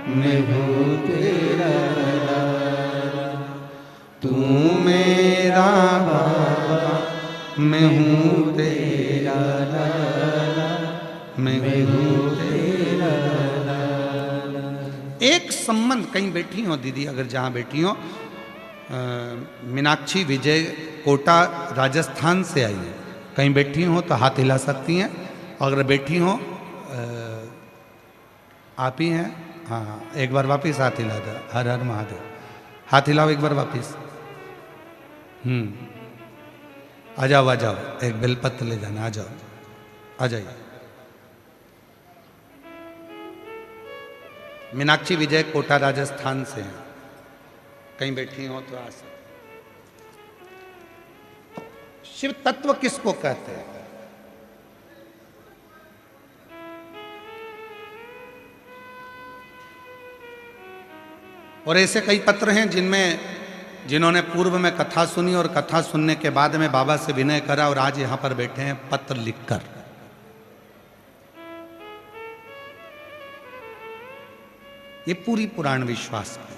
मैं हूँ तेरा लाला। तू मेरा बाबा, मैं हूँ तेरा लाला, मैं हूँ तेरा लाला। एक संबंध, कहीं बैठी हो दीदी, अगर जहाँ बैठी हो, मीनाक्षी विजय कोटा राजस्थान से आई है, कहीं बैठी हो तो हाथ हिला सकती हैं। अगर बैठी हो, आप ही हैं, हाँ हाँ, एक बार वापिस हाथ हिला दो। हर हर महादेव, हाथ हिलाओ एक बार वापिस। आ जाओ आ जाओ, एक बेलपत्र ले जाना, आ जाओ, आ जाइए। मीनाक्षी विजय कोटा राजस्थान से हैं, कहीं बैठी हो तो आ सकते। शिव तत्व किसको कहते हैं? और ऐसे कई पत्र हैं जिन्होंने पूर्व में कथा सुनी और कथा सुनने के बाद में बाबा से विनय करा और आज यहां पर बैठे हैं पत्र लिखकर। ये पूरी पुराण विश्वास की,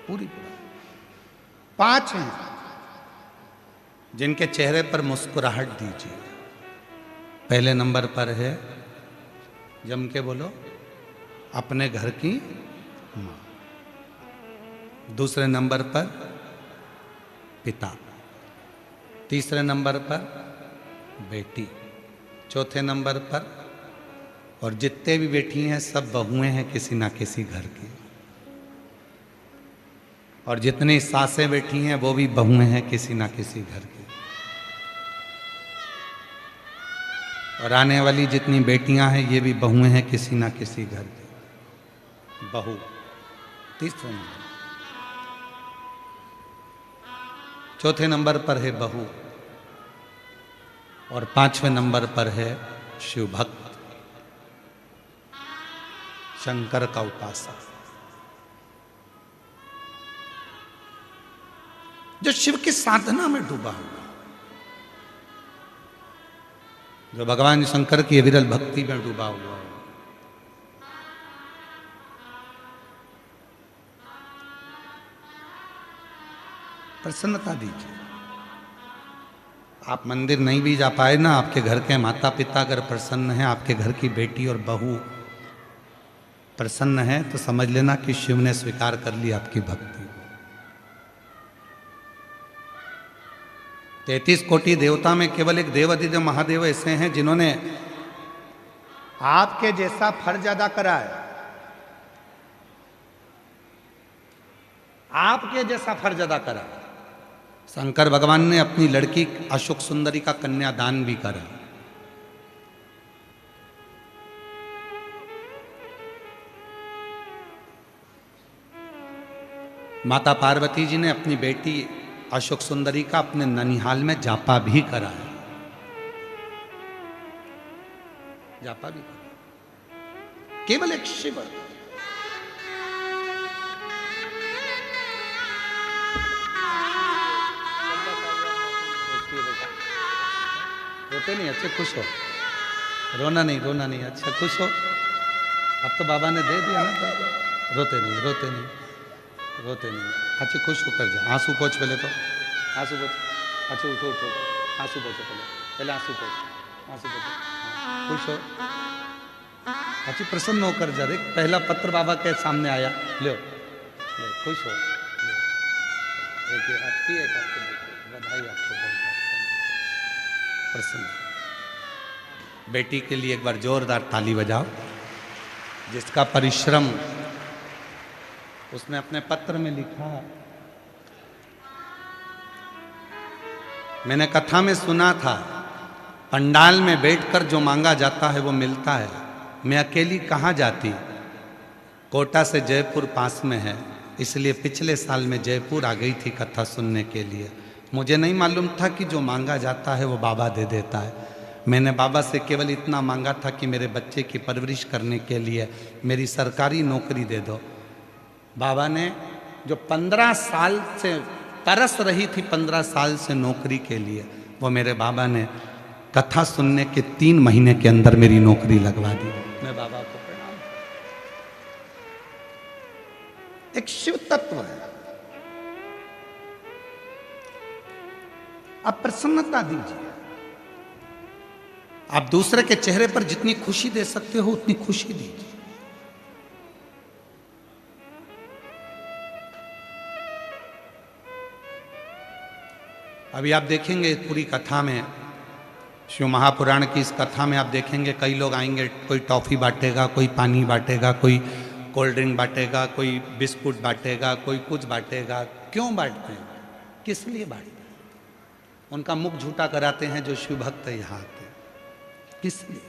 पूरी पुराण। 5 हैं जिनके चेहरे पर मुस्कुराहट दीजिए। पहले नंबर पर है, जम के बोलो, अपने घर की मां। दूसरे नंबर पर पिता, तीसरे नंबर पर बेटी, चौथे नंबर पर, और जितने भी बेटी हैं सब बहुएं हैं किसी ना किसी घर की, और जितनी सासें बैठी हैं वो भी बहुएं हैं किसी ना किसी घर की, और आने वाली जितनी बेटियां हैं ये भी बहुएं हैं किसी ना किसी घर की। बहू तीसरे नंबर, चौथे नंबर पर है बहू, और 5वें नंबर पर है शिव भक्त, शंकर का उपासक, जो शिव की साधना में डूबा हुआ, जो भगवान शंकर की विरल भक्ति में डूबा हुआ है। प्रसन्नता दीजिए। आप मंदिर नहीं भी जा पाए ना, आपके घर के माता पिता अगर प्रसन्न हैं, आपके घर की बेटी और बहू प्रसन्न है, तो समझ लेना कि शिव ने स्वीकार कर ली आपकी भक्ति। 33 कोटि देवता में केवल एक देवाधिदेव महादेव ऐसे हैं जिन्होंने आपके जैसा फर्ज अदा करा है, आपके जैसा फर्ज अदा करा। शंकर भगवान ने अपनी लड़की अशोक सुंदरी का कन्यादान भी करा। माता पार्वती जी ने अपनी बेटी अशोक सुंदरी का अपने ननिहाल में जापा भी कराया, जापा भी कराया, केवल एक शिव। रोते नहीं, अच्छे खुश हो, रोना नहीं, रोना नहीं, अच्छा खुश हो। अब तो बाबा ने दे दिया ना, रोते नहीं, रोते नहीं, रोते नहीं, अच्छे खुश होकर जा। आंसू पोंछ पहले तो, आंसू पोंछ, अच्छा उठो उठो, आंसू पोंछो पहले, पहले आंसू पोंछ, आंसू पोंछो, खुश हो, अच्छी प्रसन्न होकर जा। देख पहला पत्र बाबा के सामने आया, लो लो, खुश हो, एक आपकी एक आपको बधाई, आपको बहुत प्रसन्न। बेटी के लिए एक बार जोरदार ताली बजाओ, जिसका परिश्रम उसने अपने पत्र में लिखा। मैंने कथा में सुना था, पंडाल में बैठकर जो मांगा जाता है वो मिलता है। मैं अकेली कहाँ जाती, कोटा से जयपुर पास में है, इसलिए पिछले साल में जयपुर आ गई थी कथा सुनने के लिए। मुझे नहीं मालूम था कि जो मांगा जाता है वो बाबा दे देता है। मैंने बाबा से केवल इतना मांगा था कि मेरे बच्चे की परवरिश करने के लिए मेरी सरकारी नौकरी दे दो। बाबा ने जो 15 साल से तरस रही थी, 15 साल से नौकरी के लिए, वो मेरे बाबा ने कथा सुनने के 3 महीने के अंदर मेरी नौकरी लगवा दी। मैं बाबा को प्रणाम। एक शिव तत्व है। आप प्रसन्नता दीजिए, आप दूसरे के चेहरे पर जितनी खुशी दे सकते हो उतनी खुशी दीजिए। अभी आप देखेंगे पूरी कथा में, शिव महापुराण की इस कथा में आप देखेंगे कई लोग आएंगे, कोई टॉफी बांटेगा, कोई पानी बांटेगा, कोई कोल्ड ड्रिंक बांटेगा, कोई बिस्कुट बांटेगा, कोई कुछ बांटेगा। क्यों बांटते हैं, किस लिए बांटते हैं? उनका मुख झूठा कराते हैं जो शिव भक्त यहाँ आते हैं। किस लिए,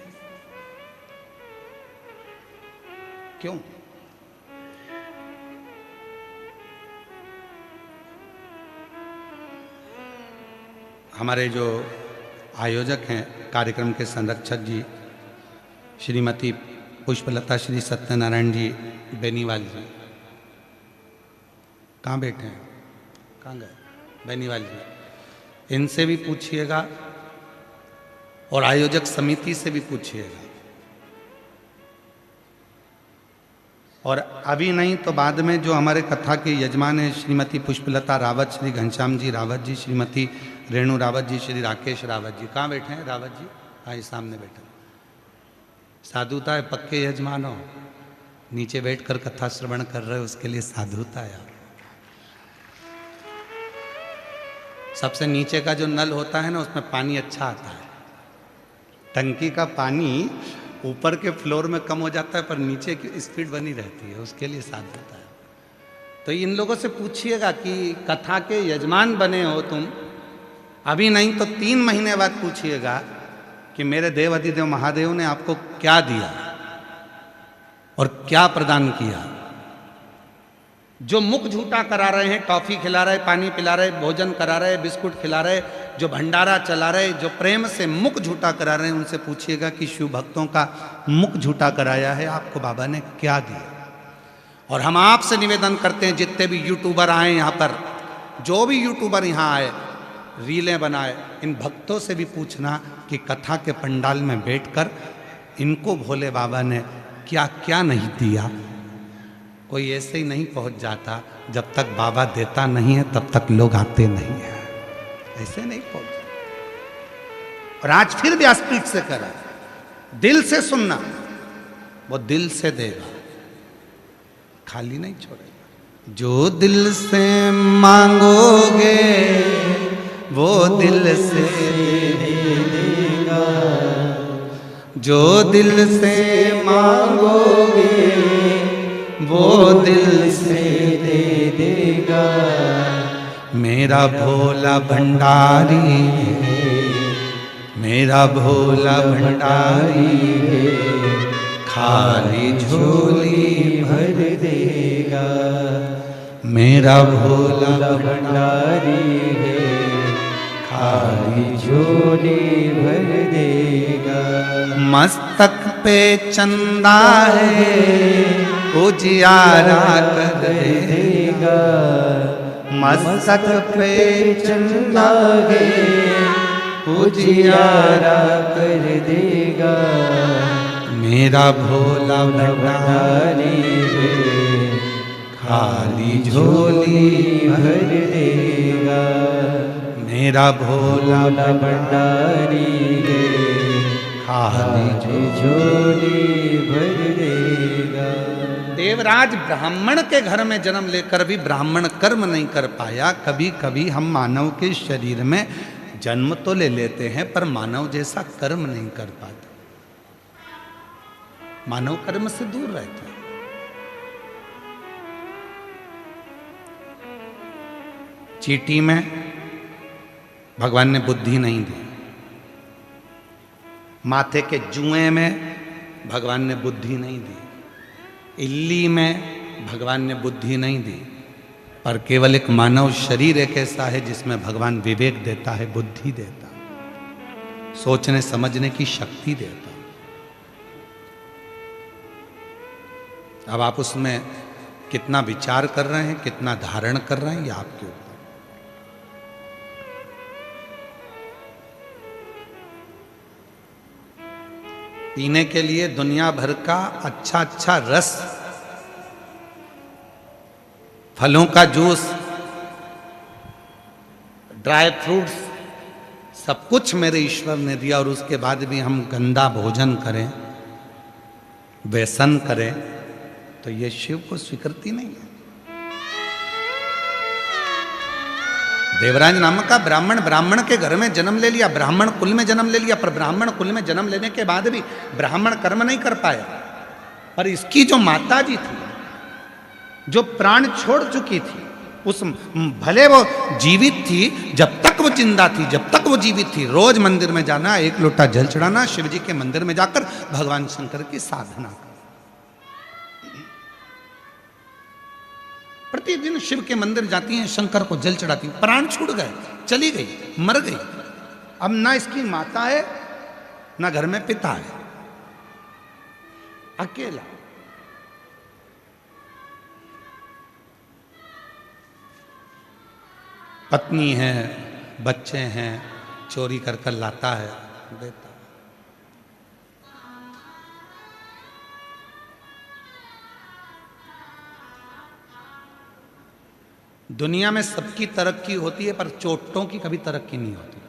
क्यों? हमारे जो आयोजक हैं, कार्यक्रम के संरक्षक जी श्रीमती पुष्पलता श्री सत्यनारायण जी बेनीवाल जी, कहाँ बैठे हैं, कहाँ गए? बेनीवाल जी, इनसे भी पूछिएगा और आयोजक समिति से भी पूछिएगा। और अभी नहीं तो बाद में जो हमारे कथा के यजमान हैं, श्रीमती पुष्पलता रावत, श्री घनश्याम जी रावत जी, श्रीमती रेणु रावत जी, श्री राकेश रावत जी, कहाँ बैठे हैं रावत जी? हाँ, ये सामने बैठे। साधुता है, पक्के यजमान हो, नीचे बैठकर कथा श्रवण कर रहे हो, उसके लिए साधुता है। सबसे नीचे का जो नल होता है ना, उसमें पानी अच्छा आता है। टंकी का पानी ऊपर के फ्लोर में कम हो जाता है, पर नीचे की स्पीड बनी रहती है, उसके लिए साधुता है। तो इन लोगों से पूछिएगा कि कथा के यजमान बने हो तुम, अभी नहीं तो 3 महीने बाद पूछिएगा कि मेरे देव अधिदेव महादेव ने आपको क्या दिया और क्या प्रदान किया। जो मुख झूठा करा रहे हैं, टॉफी खिला रहे, पानी पिला रहे, भोजन करा रहे, बिस्कुट खिला रहे, जो भंडारा चला रहे, जो प्रेम से मुख झूठा करा रहे हैं, उनसे पूछिएगा कि शिव भक्तों का मुख झूठा कराया है, आपको बाबा ने क्या दिया। और हम आपसे निवेदन करते हैं, जितने भी यूट्यूबर आए यहाँ पर, जो भी यूट्यूबर यहाँ आए, रीलें बनाए, इन भक्तों से भी पूछना कि कथा के पंडाल में बैठकर इनको भोले बाबा ने क्या क्या नहीं दिया। कोई ऐसे ही नहीं पहुंच जाता, जब तक बाबा देता नहीं है तब तक लोग आते नहीं है, ऐसे नहीं पहुंच जाता। और आज फिर व्यासपीठ से करा, दिल से सुनना, वो दिल से देगा, खाली नहीं छोड़ेगा। जो दिल से मांगोगे वो दिल से देगा, जो दिल से मांगोगे वो दिल से दे देगा। मेरा भोला भंडारी है, मेरा भोला भंडारी है, खाली झोली भर देगा। मेरा भोला भंडारी है, खाली झोली भर देगा। मस्तक पे चंदा है उजियारा कर देगा। मस्तक पे चंदा है उजियारा कर देगा। मेरा भोला भंडारी है, खाली झोली भर देगा। मेरा भोला भंडारी है, खाली झोली भर देगा। देवराज ब्राह्मण के घर में जन्म लेकर भी ब्राह्मण कर्म नहीं कर पाया। कभी कभी हम मानव के शरीर में जन्म तो ले लेते हैं पर मानव जैसा कर्म नहीं कर पाते। मानव कर्म से दूर रहता है। चींटी में भगवान ने बुद्धि नहीं दी, माथे के जुएं में भगवान ने बुद्धि नहीं दी, इल्ली में भगवान ने बुद्धि नहीं दी, पर केवल एक मानव शरीर एक ऐसा है जिसमें भगवान विवेक देता है, बुद्धि देता है, सोचने समझने की शक्ति देता है। अब आप उसमें कितना विचार कर रहे हैं, कितना धारण कर रहे हैं, ये आपके ऊपर। पीने के लिए दुनिया भर का अच्छा अच्छा रस, फलों का जूस, ड्राई फ्रूट्स, सब कुछ मेरे ईश्वर ने दिया, और उसके बाद भी हम गंदा भोजन करें, व्यसन करें, तो ये शिव को स्वीकृति नहीं है। देवराज नामक का ब्राह्मण के घर में जन्म ले लिया, ब्राह्मण कुल में जन्म ले लिया, पर ब्राह्मण कुल में जन्म लेने के बाद भी ब्राह्मण कर्म नहीं कर पाया। पर इसकी जो माता जी थी, जो प्राण छोड़ चुकी थी, उस भले वो जीवित थी, जब तक वो जिंदा थी, जब तक वो जीवित थी, रोज मंदिर में जाना, एक लोटा जल चढ़ाना, शिव जी के मंदिर में जाकर भगवान शंकर की साधना करना। प्रतिदिन शिव के मंदिर जाती हैं, शंकर को जल चढ़ाती हैं। प्राण छूट गए, चली गई, मर गई। अब ना इसकी माता है, ना घर में पिता है, अकेला। पत्नी है, बच्चे हैं, चोरी कर कर लाता है, देता। दुनिया में सबकी तरक्की होती है, पर चोट्टों की कभी तरक्की नहीं होती।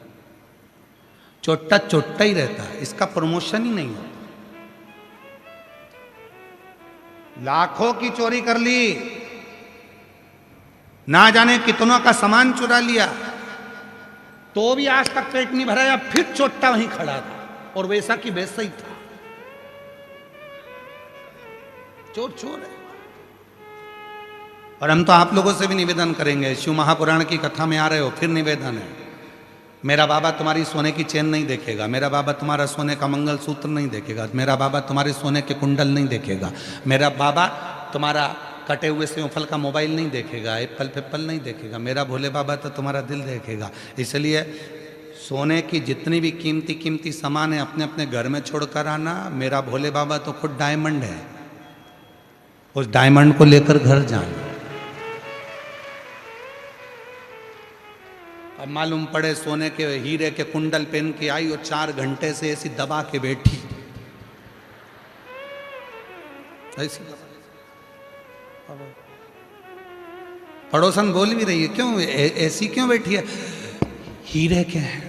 चोट्टा चोट्टा ही रहता है, इसका प्रमोशन ही नहीं होता। लाखों की चोरी कर ली, ना जाने कितनों का सामान चुरा लिया, तो भी आज तक पेट नहीं भराया, फिर चोट्टा वहीं खड़ा था, और वैसा की वैसा ही था। चोर चोर है। और हम तो आप लोगों से भी निवेदन करेंगे, शिव महापुराण की कथा में आ रहे हो, फिर निवेदन है, मेरा बाबा तुम्हारी सोने की चेन नहीं देखेगा, मेरा बाबा तुम्हारा सोने का मंगलसूत्र नहीं देखेगा, मेरा बाबा तुम्हारे सोने के कुंडल नहीं देखेगा, मेरा बाबा तुम्हारा कटे हुए सेवफल का मोबाइल नहीं देखेगा, एप्पल पेप्पल नहीं देखेगा, मेरा भोले बाबा तो तुम्हारा दिल देखेगा। इसलिए सोने की जितनी भी कीमती कीमती सामान है अपने अपने घर में छोड़कर आना। मेरा भोले बाबा तो खुद डायमंड है, उस डायमंड को लेकर घर जाना। अब मालूम पड़े सोने के हीरे के कुंडल पहन के आई और 4 घंटे से ऐसी दबा के बैठी, ऐसी पड़ोसन बोल भी रही है, क्यों ऐसी क्यों बैठी है? हीरे के हैं।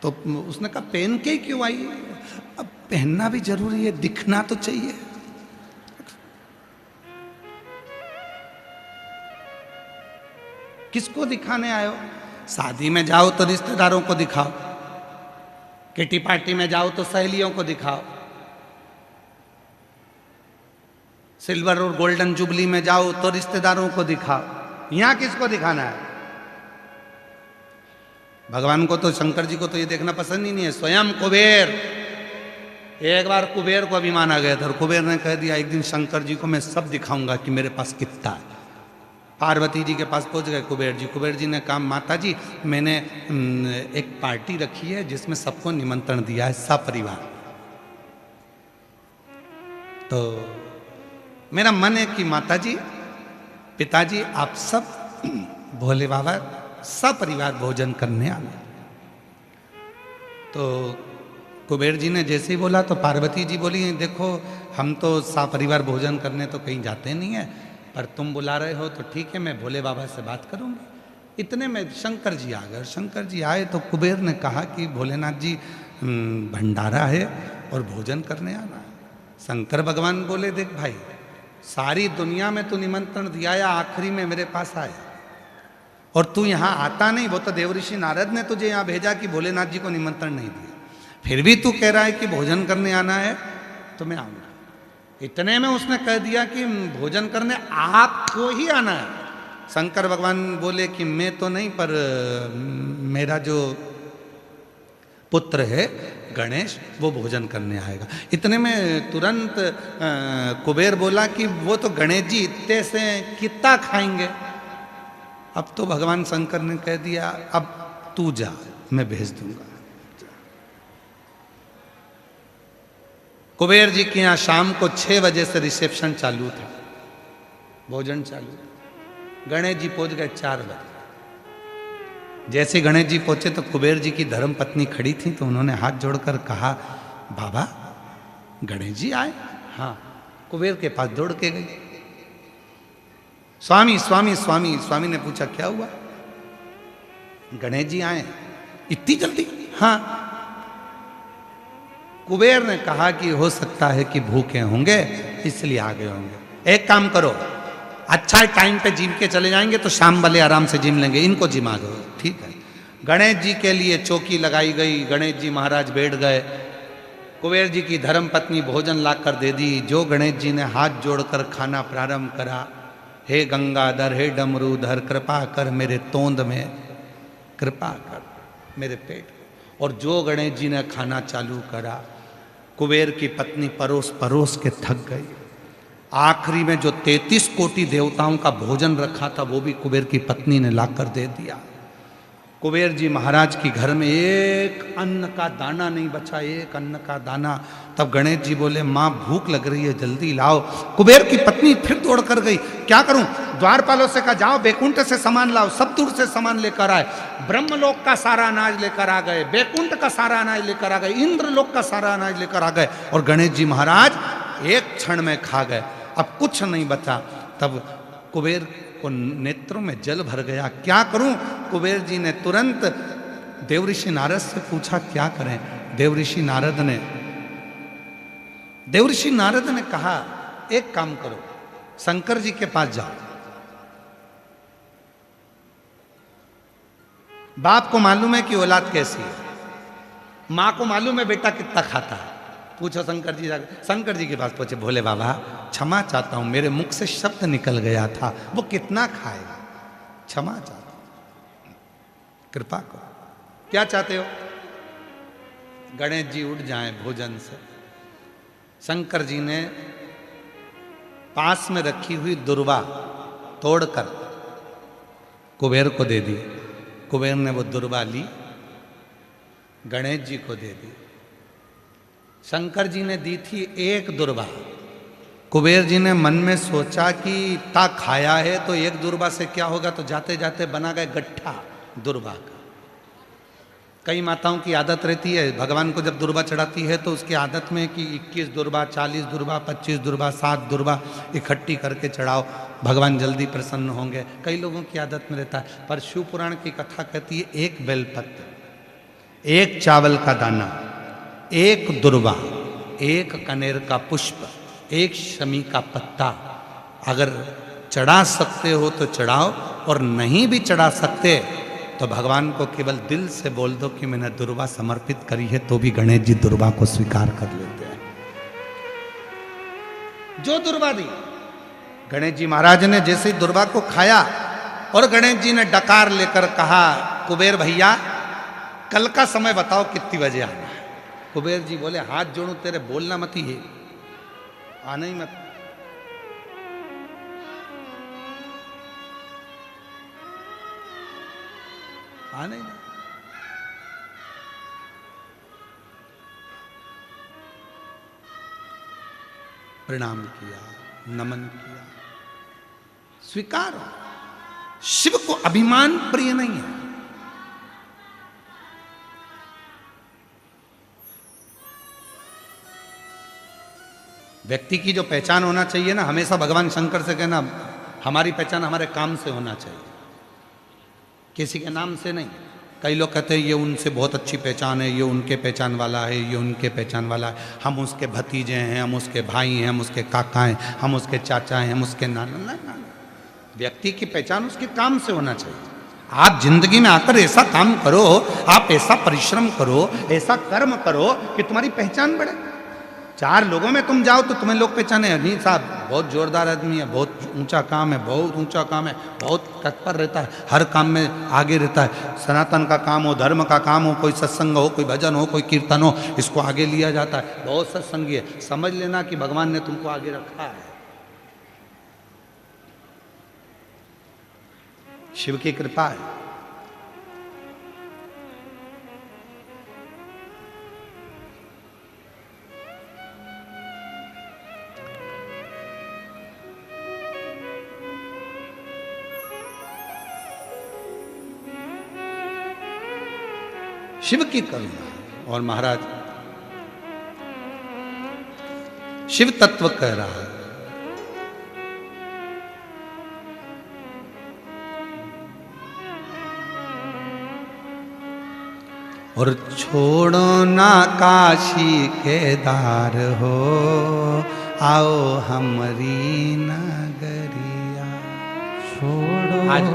तो उसने कहा पहन के ही क्यों आई? अब पहनना भी जरूरी है, दिखना तो चाहिए। किसको दिखाने आए हो? शादी में जाओ तो रिश्तेदारों को दिखाओ, किटी पार्टी में जाओ तो सहेलियों को दिखाओ, सिल्वर और गोल्डन जुबली में जाओ तो रिश्तेदारों को दिखाओ। यहां किसको दिखाना है? भगवान को तो, शंकर जी को तो ये देखना पसंद ही नहीं है। स्वयं कुबेर एक बार कुबेर को अभिमान आ गया था और कुबेर ने कह दिया एक दिन शंकर जी को मैं सब दिखाऊंगा कि मेरे पास कितना है। पार्वती जी के पास पहुंच गए कुबेर जी। कुबेर जी ने कहा माता जी मैंने एक पार्टी रखी है जिसमें सबको निमंत्रण दिया है सपरिवार। तो मेरा मन है कि माता जी पिताजी आप सब भोले बाबा सपरिवार भोजन करने आना। तो कुबेर जी ने जैसे ही बोला तो पार्वती जी बोली देखो हम तो सपरिवार भोजन करने तो कहीं जाते नहीं है, पर तुम बुला रहे हो तो ठीक है, मैं भोले बाबा से बात करूंगी। इतने में शंकर जी आ गए। शंकर जी आए तो कुबेर ने कहा कि भोलेनाथ जी भंडारा है और भोजन करने आना है। शंकर भगवान बोले देख भाई सारी दुनिया में तू निमंत्रण दिया या आखिरी में मेरे पास आया और तू यहाँ आता नहीं। वो तो देवऋषि नारद ने तुझे यहाँ भेजा कि भोलेनाथ जी को निमंत्रण नहीं दिया, फिर भी तू कह रहा है कि भोजन करने आना है तो मैं आऊंगा। इतने में उसने कह दिया कि भोजन करने आपको ही आना है। शंकर भगवान बोले कि मैं तो नहीं, पर मेरा जो पुत्र है गणेश वो भोजन करने आएगा। इतने में तुरंत कुबेर बोला कि वो तो गणेश जी इतने से कितना खाएंगे। अब तो भगवान शंकर ने कह दिया अब तू जा मैं भेज दूंगा। कुबेर जी के यहाँ शाम को 6 बजे से रिसेप्शन चालू था, भोजन चालू था। गणेश जी पहुंच गए 4 बजे। जैसे गणेश जी पहुंचे तो कुबेर जी की धर्म पत्नी खड़ी थी, तो उन्होंने हाथ जोड़कर कहा बाबा गणेश जी आए। हाँ। कुबेर के पास दौड़ के गई। स्वामी स्वामी स्वामी। स्वामी ने पूछा क्या हुआ? गणेश जी आए इतनी जल्दी? हाँ। कुबेर ने कहा कि हो सकता है कि भूखे होंगे इसलिए आ गए होंगे। एक काम करो अच्छा टाइम पे जिम के चले जाएंगे तो शाम वाले आराम से जिम लेंगे, इनको जिमा दो। ठीक है। गणेश जी के लिए चौकी लगाई गई। गणेश जी महाराज बैठ गए। कुबेर जी की धर्म पत्नी भोजन लाकर दे दी। जो गणेश जी ने हाथ जोड़कर खाना प्रारंभ करा, हे गंगाधर हे डमरूधर कृपा कर मेरे तोंद में, कृपा कर मेरे पेट। और जो गणेश जी ने खाना चालू करा, कुबेर की पत्नी परोस परोस के थक गई। आखिरी में जो 33 कोटि देवताओं का भोजन रखा था वो भी कुबेर की पत्नी ने लाकर दे दिया। कुबेर जी महाराज की घर में एक अन्न का दाना नहीं बचा, एक अन्न का दाना। तब गणेश जी बोले माँ भूख लग रही है जल्दी लाओ। कुबेर की पत्नी फिर दौड़ कर गई। क्या करूं? द्वारपालों से कहा जाओ बैकुंठ से सामान लाओ। सब दूर से सामान लेकर आए। ब्रह्मलोक का सारा अनाज लेकर आ गए, बैकुंठ का सारा अनाज लेकर आ गए, इंद्रलोक का सारा अनाज लेकर आ गए और गणेश जी महाराज एक क्षण में खा गए। अब कुछ नहीं बचा। तब कुबेर को नेत्रों में जल भर गया। क्या करूं? कुबेर जी ने तुरंत देवऋषि नारद से पूछा क्या करें। देवऋषि नारद ने कहा एक काम करो शंकर जी के पास जाओ। बाप को मालूम है कि औलाद कैसी है, मां को मालूम है बेटा कितना खाता है। पूछो शंकर जी जाकर। शंकर जी के पास पहुंचे। भोले बाबा क्षमा चाहता हूं मेरे मुख से शब्द निकल गया था, वो कितना खाएगा, क्षमा चाहता हूं, कृपा करो। क्या चाहते हो? गणेश जी उठ जाएं भोजन से। शंकर जी ने पास में रखी हुई दुर्वा तोड़कर कुबेर को दे दी। कुबेर ने वो दुर्वा ली, गणेश जी को दे दी। शंकर जी ने दी थी एक दुर्वा। कुबेर जी ने मन में सोचा कि इतना खाया है तो एक दुर्वा से क्या होगा, तो जाते जाते बना गए गट्ठा दुर्वा का। कई माताओं की आदत रहती है भगवान को जब दुर्वा चढ़ाती है तो उसकी आदत में कि 21 दुर्वा, 40 दुर्वा, 25 दुर्वा, 7 दुर्वा इकट्ठी करके चढ़ाओ, भगवान जल्दी प्रसन्न होंगे। कई लोगों की आदत में रहता है। पर शिव पुराण की कथा कहती है एक बेलपत्र, एक चावल का दाना, एक दुर्वा, एक कनेर का पुष्प, एक शमी का पत्ता अगर चढ़ा सकते हो तो चढ़ाओ, और नहीं भी चढ़ा सकते तो भगवान को केवल दिल से बोल दो कि मैंने दुर्वा समर्पित करी है, तो भी गणेश जी दुर्वा को स्वीकार कर लेते हैं। जो दुर्वा दी गणेश जी महाराज ने जैसे ही दुर्वा को खाया और गणेश जी ने डकार लेकर कहा कुबेर भैया कल का समय बताओ कितनी बजे आना है। कुबेर जी बोले हाथ जोड़ू तेरे, बोलना मत ही, आना ही मत। आना ही नहीं। प्रणाम किया, नमन किया, स्वीकार हो। शिव को अभिमान प्रिय नहीं है। व्यक्ति की जो पहचान होना चाहिए ना, हमेशा भगवान शंकर से कहना हमारी पहचान हमारे काम से होना चाहिए, किसी के नाम से नहीं। कई लोग कहते हैं ये उनसे बहुत अच्छी पहचान है, ये उनके पहचान वाला है, ये उनके पहचान वाला है, हम उसके भतीजे हैं, हम उसके भाई हैं, हम उसके काका हैं, हम उसके चाचा हैं, हम उसके नाना। ना, व्यक्ति की पहचान उसके काम से होना चाहिए। आप जिंदगी में आकर ऐसा काम करो, आप ऐसा परिश्रम करो, ऐसा कर्म करो कि तुम्हारी पहचान बढ़े। 4 लोगों में तुम जाओ तो तुम्हें लोग पहचाने, नहीं साहब बहुत जोरदार आदमी है, बहुत ऊंचा काम है, बहुत ऊंचा काम है, बहुत तत्पर रहता है, हर काम में आगे रहता है। सनातन का काम हो, धर्म का काम हो, कोई सत्संग हो, कोई भजन हो, कोई कीर्तन हो, इसको आगे लिया जाता है, बहुत सत्संगी है। समझ लेना कि भगवान ने तुमको आगे रखा है। शिव की कृपा है। शिव की करुणा। और महाराज शिव तत्व कह रहा है, और छोड़ो ना काशी केदार हो, आओ हमारी नगरिया। छोड़ो आज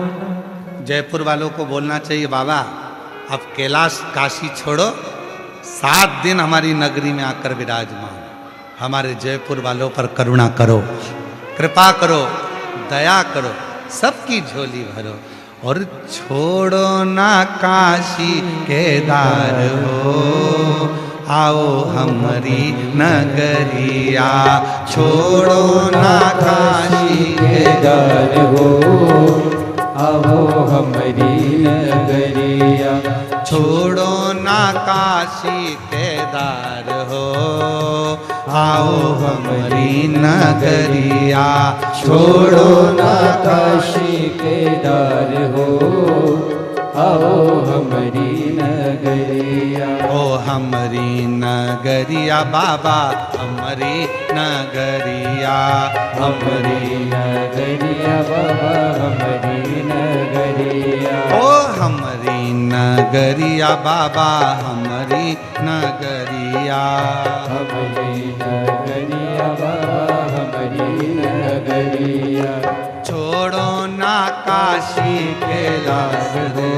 जयपुर वालों को बोलना चाहिए, बाबा अब कैलाश काशी छोड़ो, 7 दिन हमारी नगरी में आकर विराजमान। हमारे जयपुर वालों पर करुणा करो, कृपा करो, दया करो, सबकी झोली भरो। और छोड़ो ना काशी केदार हो, आओ हमारी नगरिया। छोड़ो ना काशी केदार हो, आओ हमारी नगरिया। छोड़ो ना काशी केदार हो, आओ हमारी नगरिया। छोड़ो ना काशी केदार हो, आओ हमारी नगरिया। ओ हमारी नगरिया बाबा, हमारी नगरिया, हमारी नगरिया बाबा, हमारी नगरिया। ओ हमारी नगरिया बाबा, हमारी नगरिया। हमारी नगरिया बाबा, हमारी नगरिया। छोड़ो ना काशी कैलाश हो,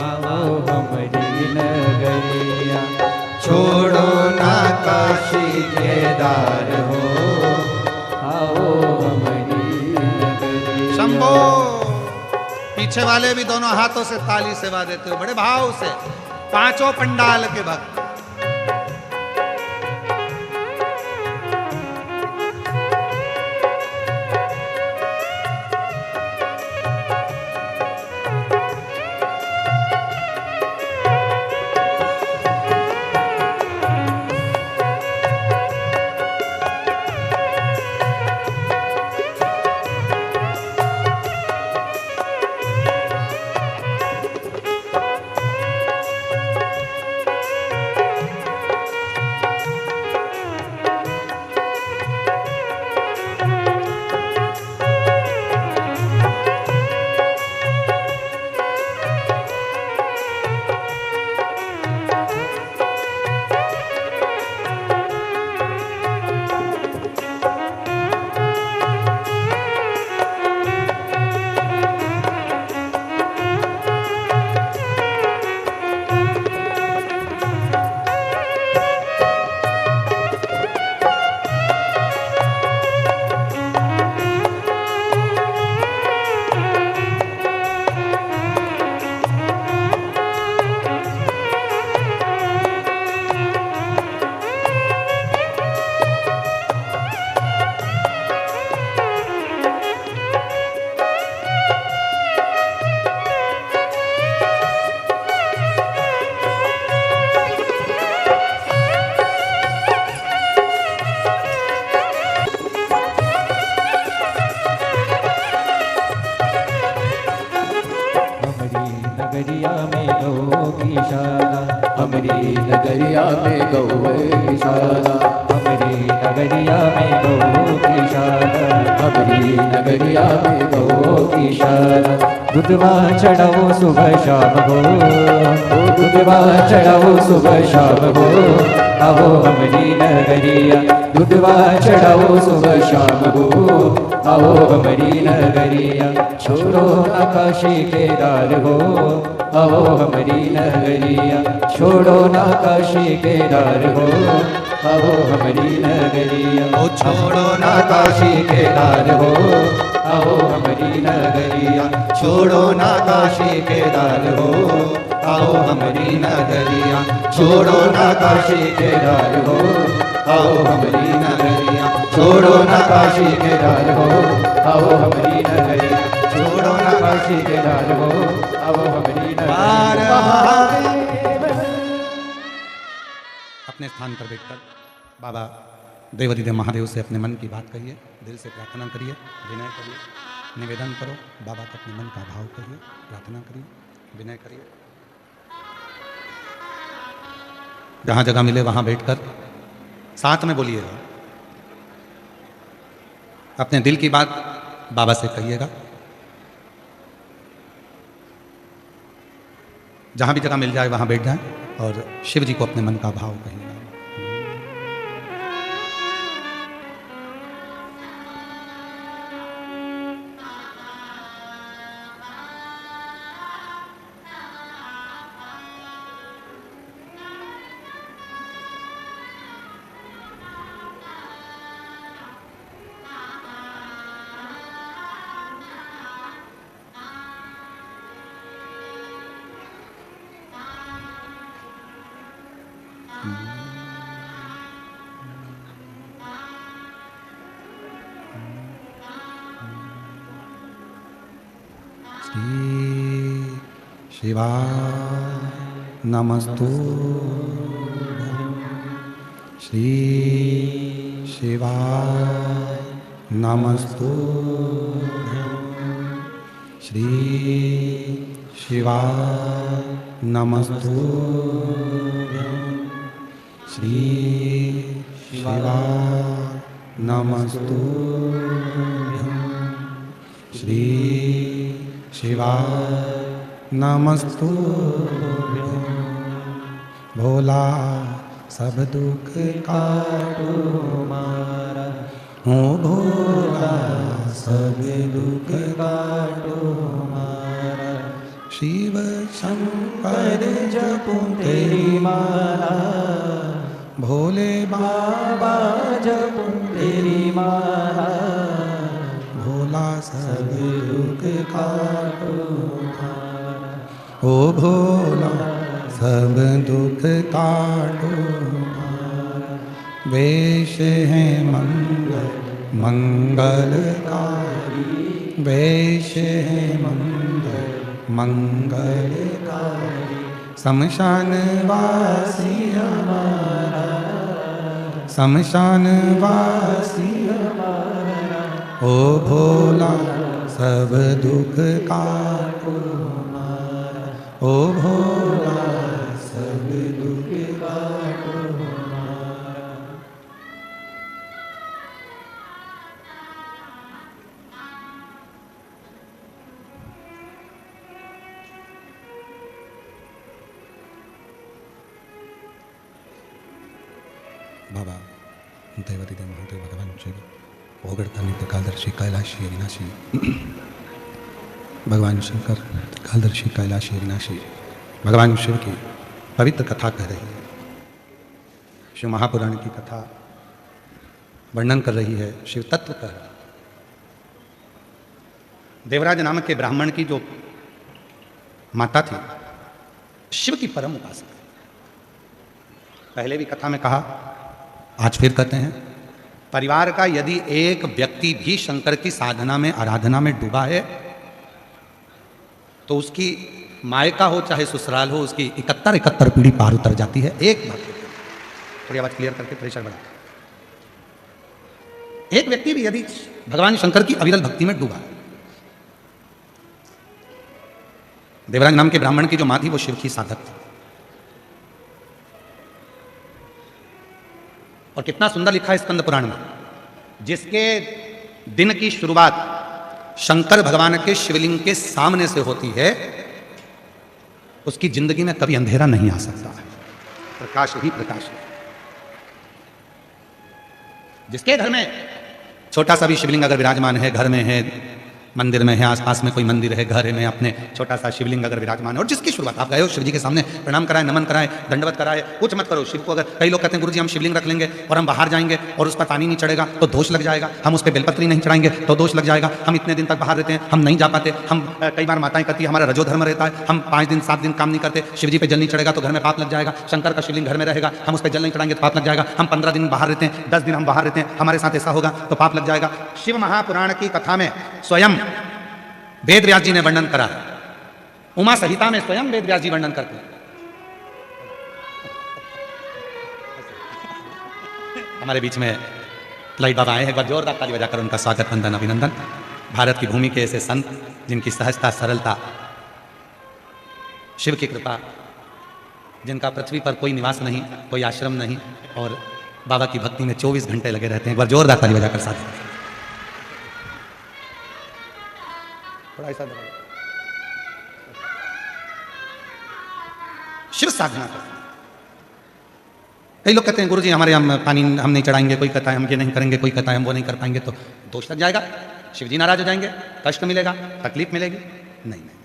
आओ हमारी नगरिया। छोड़ो ना काशी केदार हो, आओ हमारी नगरिया। शंभो। पीछे वाले भी दोनों हाथों से ताली सेवा देते हो, बड़े भाव से, 5 पंडाल के भक्त। नगरिया में गौ की शाला, हमारी नगरिया में गौ की शाला, हमारी नगरिया में गौ की शाला, हमारी नगरिया में गौ की शाला। दूधवा चढ़ाओ सुबह शाम हो, दूधवा चढ़ाओ सुबह शाम हो, आओ हमारी नगरिया। दूधवा चढ़ाओ सुबह शाम हो, आओ हमारी नगरिया। छोड़ो आकाशी केदार हो, आओ हमारी नगरिया। छोड़ो आकाशी केदार हो, आओ हमारी नगरिया। ओ छोड़ो ना काशी केदार हो, आओ हमारी नगरिया। छोड़ो ना काशी केदार हो, आओ हमारी नगरिया। छोड़ो ना काशी केदार हो, आओ हमारी नगरिया। छोड़ो ना काशी केदार हो, आओ हमारी नगरिया। छोड़ो ना काशी केदार हो, आओ हमारी नगरिया। अपने स्थान पर बैठकर बाबा देवाधिदेव महादेव से अपने मन की बात कहिए, दिल से प्रार्थना करिए, विनय करिए, निवेदन करो, बाबा को अपने मन का भाव कहिए, प्रार्थना करिए, विनय करिए। जहाँ जगह मिले वहाँ बैठकर साथ में बोलिएगा, अपने दिल की बात बाबा से कहिएगा। जहाँ भी जगह मिल जाए वहाँ बैठ जाए और शिव जी को अपने मन का भाव कहिएगा। शिवा नमस्तु, श्री शिवा नमस्तु, श्री शिवा नमस्तु, श्री शिवा नमस्तु, श्री शिवा नमस्तु। भोला सब दुख काटो मारा, हो भोला सब दुख काटो मारा। शिव शंकर जपो तेरी माला, भोले बाबा जपो तेरी माला। भोला सब दुख काटो मारा, ओ भोला सब दुख काटो मारा। वेश है मंगल मंगलकारी, वेश है मंगल मंगलकारी। शमशान वासी हमारा, शमशान वासी हमारा। ओ भोला सब दुख काटो मारा, ओ भोला सब दुख काटो मारा। बाबा देवाधिदेव महादेव भगवान शिव ओगड़ता नित्य कालदर्शी कैलाशी अविनाशी, भगवान शंकर कालदर्शी कैलाशी अविनाशी भगवान शिव की पवित्र कथा कह रही है। शिव महापुराण की कथा वर्णन कर रही है, शिव तत्व कह रहा है। देवराज नामक के ब्राह्मण की जो माता थी, शिव की परम उपासक। पहले भी कथा में कहा, आज फिर कहते हैं, परिवार का यदि एक व्यक्ति भी शंकर की साधना में आराधना में डूबा है तो उसकी मायका हो चाहे ससुराल हो, उसकी 71 पीढ़ी पार उतर जाती है। एक बात थोड़ी आवाज क्लियर करके प्रेशर बढ़ा। एक व्यक्ति भी यदि भगवान शंकर की अविरल भक्ति में डूबा है देवराज नाम के ब्राह्मण की जो मां थी वो शिव की साधक थी। और कितना सुंदर लिखा है स्कंद पुराण में, जिसके दिन की शुरुआत शंकर भगवान के शिवलिंग के सामने से होती है, उसकी जिंदगी में कभी अंधेरा नहीं आ सकता है, प्रकाश ही प्रकाश है। जिसके घर में छोटा सा भी शिवलिंग अगर विराजमान है, घर में है, मंदिर में है, आसपास में कोई मंदिर है, घर में अपने छोटा सा शिवलिंग अगर विराजमान है, और जिसकी शुरुआत आप गए हो शिव जी के सामने प्रणाम कराए, नमन कराए, दंडवत कराए, कुछ मत करो शिव को। अगर कई लोग कहते हैं गुरुजी हम शिवलिंग रख लेंगे और हम बाहर जाएंगे और उस पर पानी नहीं चढ़ेगा तो दोष लग जाएगा, हम उस पर बेलपत्री नहीं चढ़ाएंगे तो दोष लग जाएगा, हम इतने दिन तक बाहर रहते हैं, हम नहीं जा पाते, हम कई बार माताएं कहती है हमारा रजोधर्म रहता है, हम 5 दिन 7 दिन काम नहीं करते, शिव जी पे जल नहीं चढ़ेगा तो घर में पाप लग जाएगा, शंकर का शिवलिंग घर में रहेगा, हम उस पर जल नहीं चढ़ाएंगे तो पाप लग जाएगा, हम 15 दिन बाहर रहते हैं, 10 दिन हम बाहर रहते हैं, हमारे साथ ऐसा होगा तो पाप लग जाएगा। शिव महापुराण की कथा में स्वयं वेद व्यास जी ने वर्णन करा, उमा संहिता में स्वयं वेद व्यास जी वर्णन करते हैं। हमारे बीच में लाइट बाबा आए हैं, एक बार जोरदार ताली बजाकर उनका स्वागत, वंदन, अभिनंदन। भारत की भूमि के ऐसे संत जिनकी सहजता, सरलता, शिव की कृपा, जिनका पृथ्वी पर कोई निवास नहीं, कोई आश्रम नहीं, और बाबा की भक्ति में 24 घंटे लगे रहते हैं। एक बार जोरदार ताली बजाकर साथ थोड़ा ऐसा शिव साधना करते हैं। कई लोग कहते हैं गुरुजी हमारे हम पानी हम नहीं चढ़ाएंगे, कोई कहता है हम ये नहीं करेंगे, कोई कहता है हम वो नहीं कर पाएंगे तो दोष लग जाएगा, शिव जी नाराज हो जाएंगे, कष्ट मिलेगा, तकलीफ मिलेगी। नहीं नहीं,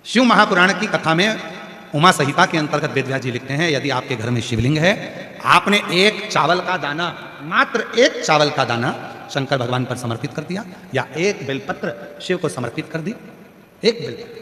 शिव महापुराण की कथा में उमा संहिता के अंतर्गत वेदव्यास जी लिखते हैं, यदि आपके घर में शिवलिंग है, आपने एक चावल का दाना, मात्र एक चावल का दाना शंकर भगवान पर समर्पित कर दिया, या एक बेलपत्र शिव को समर्पित कर दी, एक बेलपत्र,